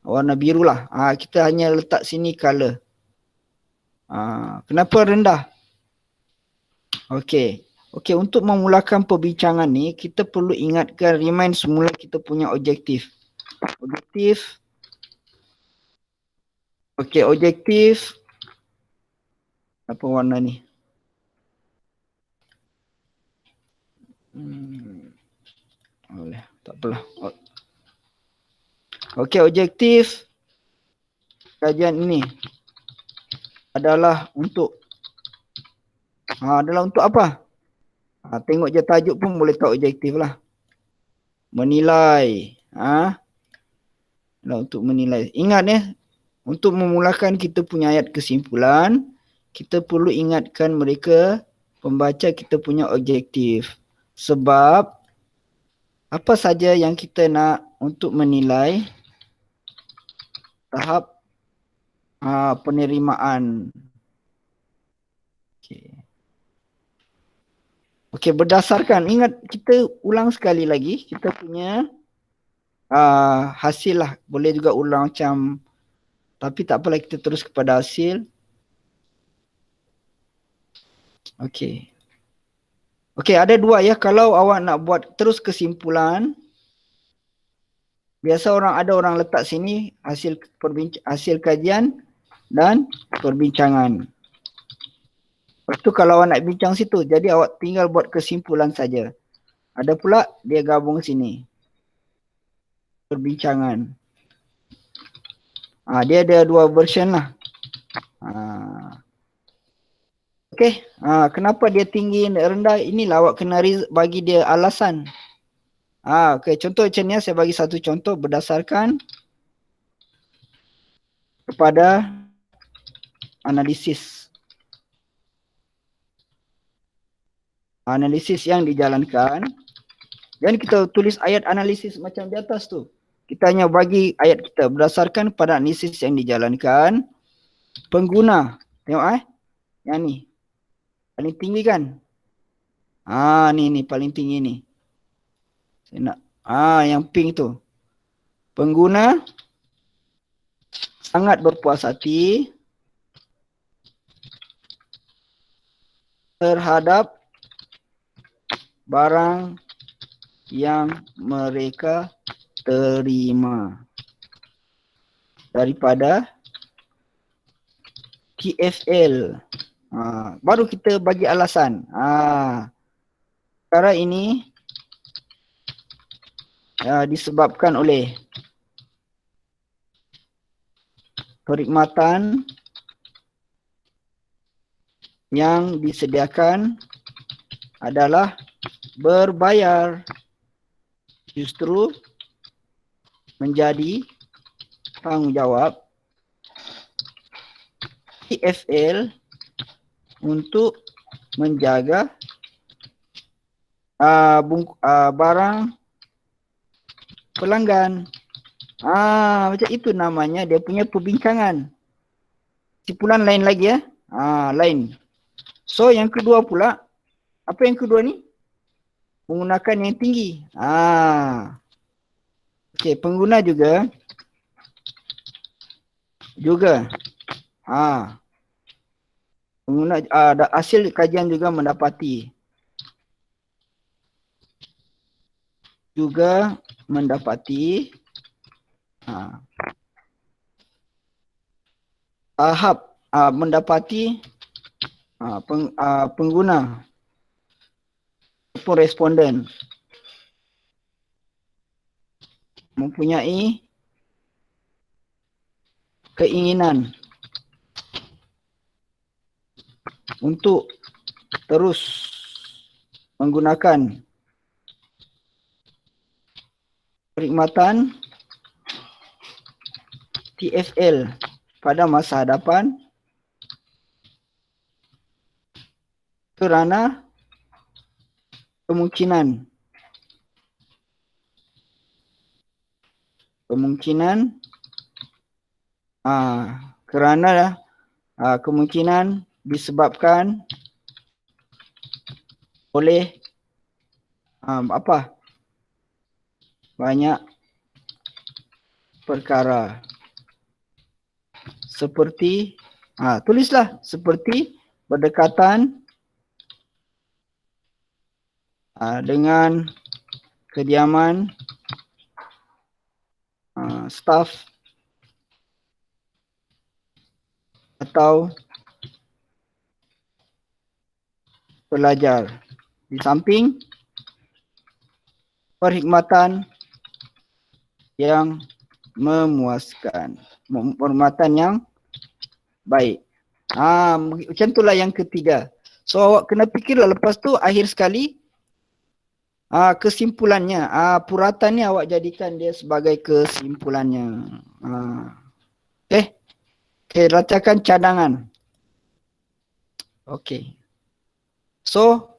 Warna biru lah. Kita hanya letak sini color. Kenapa rendah? Okey, untuk memulakan perbincangan ni kita perlu ingatkan, remind semula kita punya objektif. Objektif apa warna ni? Boleh, tak apalah. Okey, objektif kajian ini adalah untuk apa? Tengok je tajuk pun boleh tahu objektif lah. Menilai. Untuk menilai. Ingat ya, untuk memulakan kita punya ayat kesimpulan, kita perlu ingatkan mereka, pembaca, kita punya objektif. Sebab apa saja yang kita nak untuk menilai tahap penerimaan. Okey, berdasarkan, ingat kita ulang sekali lagi, kita punya hasil lah. Boleh juga ulang macam, tapi tak apalah, kita terus kepada hasil. Okey, ada dua ya. Kalau awak nak buat terus kesimpulan, biasa ada orang letak sini hasil kajian dan perbincangan. Lepas tu kalau awak nak bincang situ, jadi awak tinggal buat kesimpulan saja. Ada pula dia gabung sini. Perbincangan. Dia ada dua version lah. Okey, kenapa dia tinggi rendah? Inilah awak kena bagi dia alasan. Okey, contoh macam ni saya bagi satu contoh berdasarkan kepada analisis. Analisis yang dijalankan. Dan kita tulis ayat analisis macam di atas tu. Kita hanya bagi ayat kita berdasarkan pada analisis yang dijalankan. Pengguna. Tengok yang ni. Paling tinggi kan? Ni paling tinggi ni. Saya nak yang pink tu. Pengguna sangat berpuas hati terhadap barang yang mereka terima daripada TFL. Baru kita bagi alasan. Perkara ini disebabkan oleh perkhidmatan yang disediakan adalah berbayar, justru menjadi tanggungjawab TFL untuk menjaga barang pelanggan. Macam itu namanya dia punya perbincangan. Simpulan lain lagi lain. So yang kedua pula, apa yang kedua ni? Menggunakan yang tinggi. Okey, pengguna juga pengguna hasil kajian juga mendapati tahap mendapati pengguna ataupun responden mempunyai keinginan untuk terus menggunakan perkhidmatan TFL pada masa hadapan kerana kemungkinan disebabkan oleh banyak perkara seperti tulislah seperti berdekatan dengan kediaman staf atau pelajar. Di samping perkhidmatan yang memuaskan, perkhidmatan yang baik. Macam itulah yang ketiga. So awak kena fikirlah lepas tu akhir sekali kesimpulannya. Puratan ni awak jadikan dia sebagai kesimpulannya. Okay, racakan cadangan. Okay. So,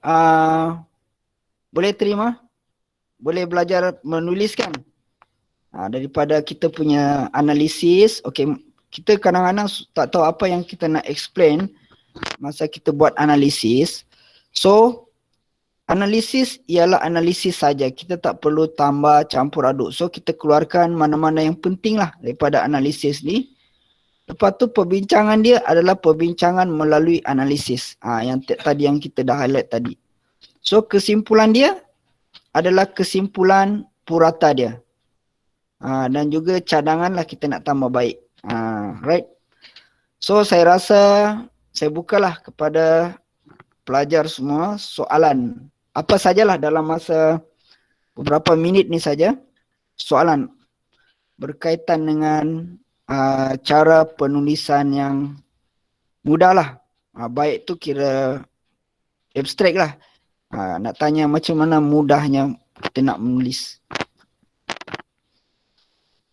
boleh terima? Boleh belajar menuliskan? Daripada kita punya analisis, okay, kita kadang-kadang tak tahu apa yang kita nak explain masa kita buat analisis. So, analisis ialah analisis saja. Kita tak perlu tambah campur aduk. So, kita keluarkan mana-mana yang penting lah daripada analisis ni. Lepas tu perbincangan dia adalah perbincangan melalui analisis. Yang tadi yang kita dah highlight tadi. So kesimpulan dia adalah kesimpulan purata dia. Dan juga cadangan lah kita nak tambah baik. Right. So saya rasa saya bukalah kepada pelajar semua soalan. Apa sajalah dalam masa beberapa minit ni saja. Soalan berkaitan dengan cara penulisan yang mudah lah. Baik tu kira abstrak lah. Nak tanya macam mana mudahnya kita nak menulis.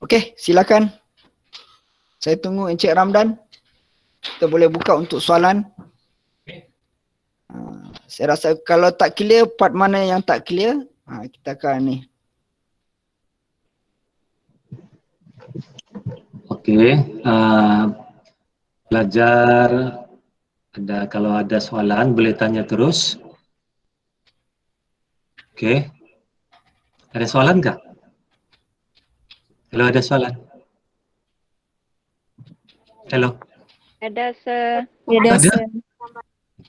Okey, silakan. Saya tunggu Encik Ramdan. Kita boleh buka untuk soalan. Saya rasa kalau tak clear, part mana yang tak clear, kita akan ni. Okey, pelajar kalau ada soalan boleh tanya terus. Okey. Ada soalan kah? Kalau ada soalan. Hello. Ada, Sir. Ada?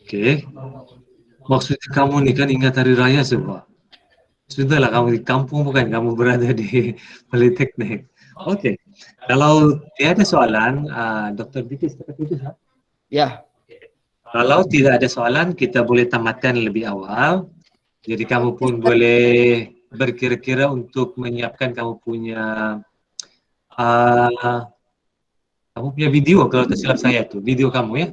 Okey. Maksud kamu ni kan ingat hari raya semua. Sudahlah, kamu di kampung bukan, kamu berada di Politeknik. Okey. Kalau tiada soalan, Dr. Bikis cakap itu sah? Ya. Kalau tidak ada soalan, kita boleh tamatkan lebih awal. Jadi kamu pun boleh berkira-kira untuk menyiapkan kamu punya video, kalau tak silap saya tu, video kamu ya.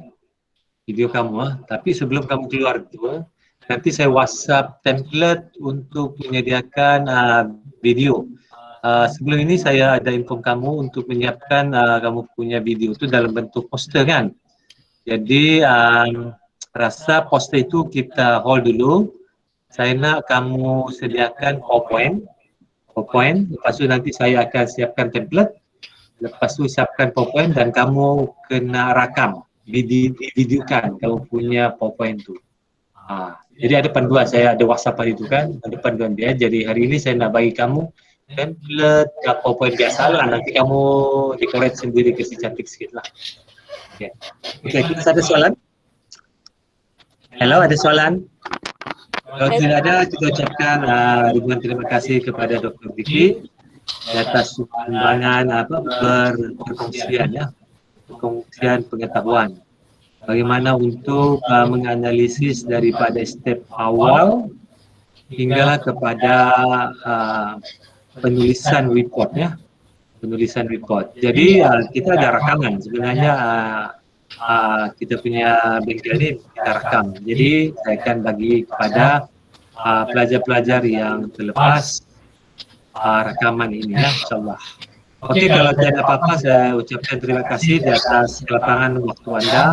Video kamu tapi sebelum kamu keluar tu, nanti saya WhatsApp template untuk menyediakan video. Sebelum ini saya ada inform kamu untuk menyiapkan kamu punya video tu dalam bentuk poster kan. Jadi rasa poster itu kita hold dulu. Saya nak kamu sediakan PowerPoint. Lepas tu nanti saya akan siapkan template. Lepas tu siapkan PowerPoint dan kamu kena rakam, videokan kamu punya PowerPoint tu. Jadi ada panduan, saya ada WhatsApp hari tu kan, ada panduan dia. Jadi hari ini saya nak bagi kamu template PowerPoint biasa lah, nanti kamu decorate sendiri, kasih cantik sikit lah. Okay, kita ada soalan? Hello, ada soalan? Kalau tidak ada, kita ucapkan ribuan terima kasih kepada Dr. Vicky di atas sumbangan perkongsian ya, perkongsian pengetahuan. Bagaimana untuk menganalisis daripada step awal hinggalah kepada penulisan report ya, penulisan report. Jadi kita ada rakaman sebenarnya, kita punya bengkel ini kita rakam. Jadi saya akan bagi kepada pelajar-pelajar yang terlepas rakaman ini ya, insyaAllah. Okey, kalau tidak ada apa-apa, saya ucapkan terima kasih di atas kelapangan waktu anda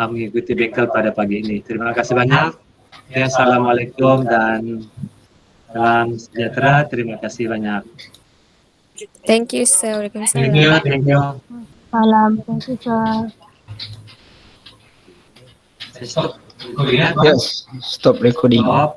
mengikuti bengkel pada pagi ini. Terima kasih banyak. Ya, Assalamualaikum dan salam sejahtera. Terima kasih banyak. Thank you, Sir. Thank you. Thank you. Salam. Thank you, Sir. Stop recording ya. Yes, stop recording. Stop.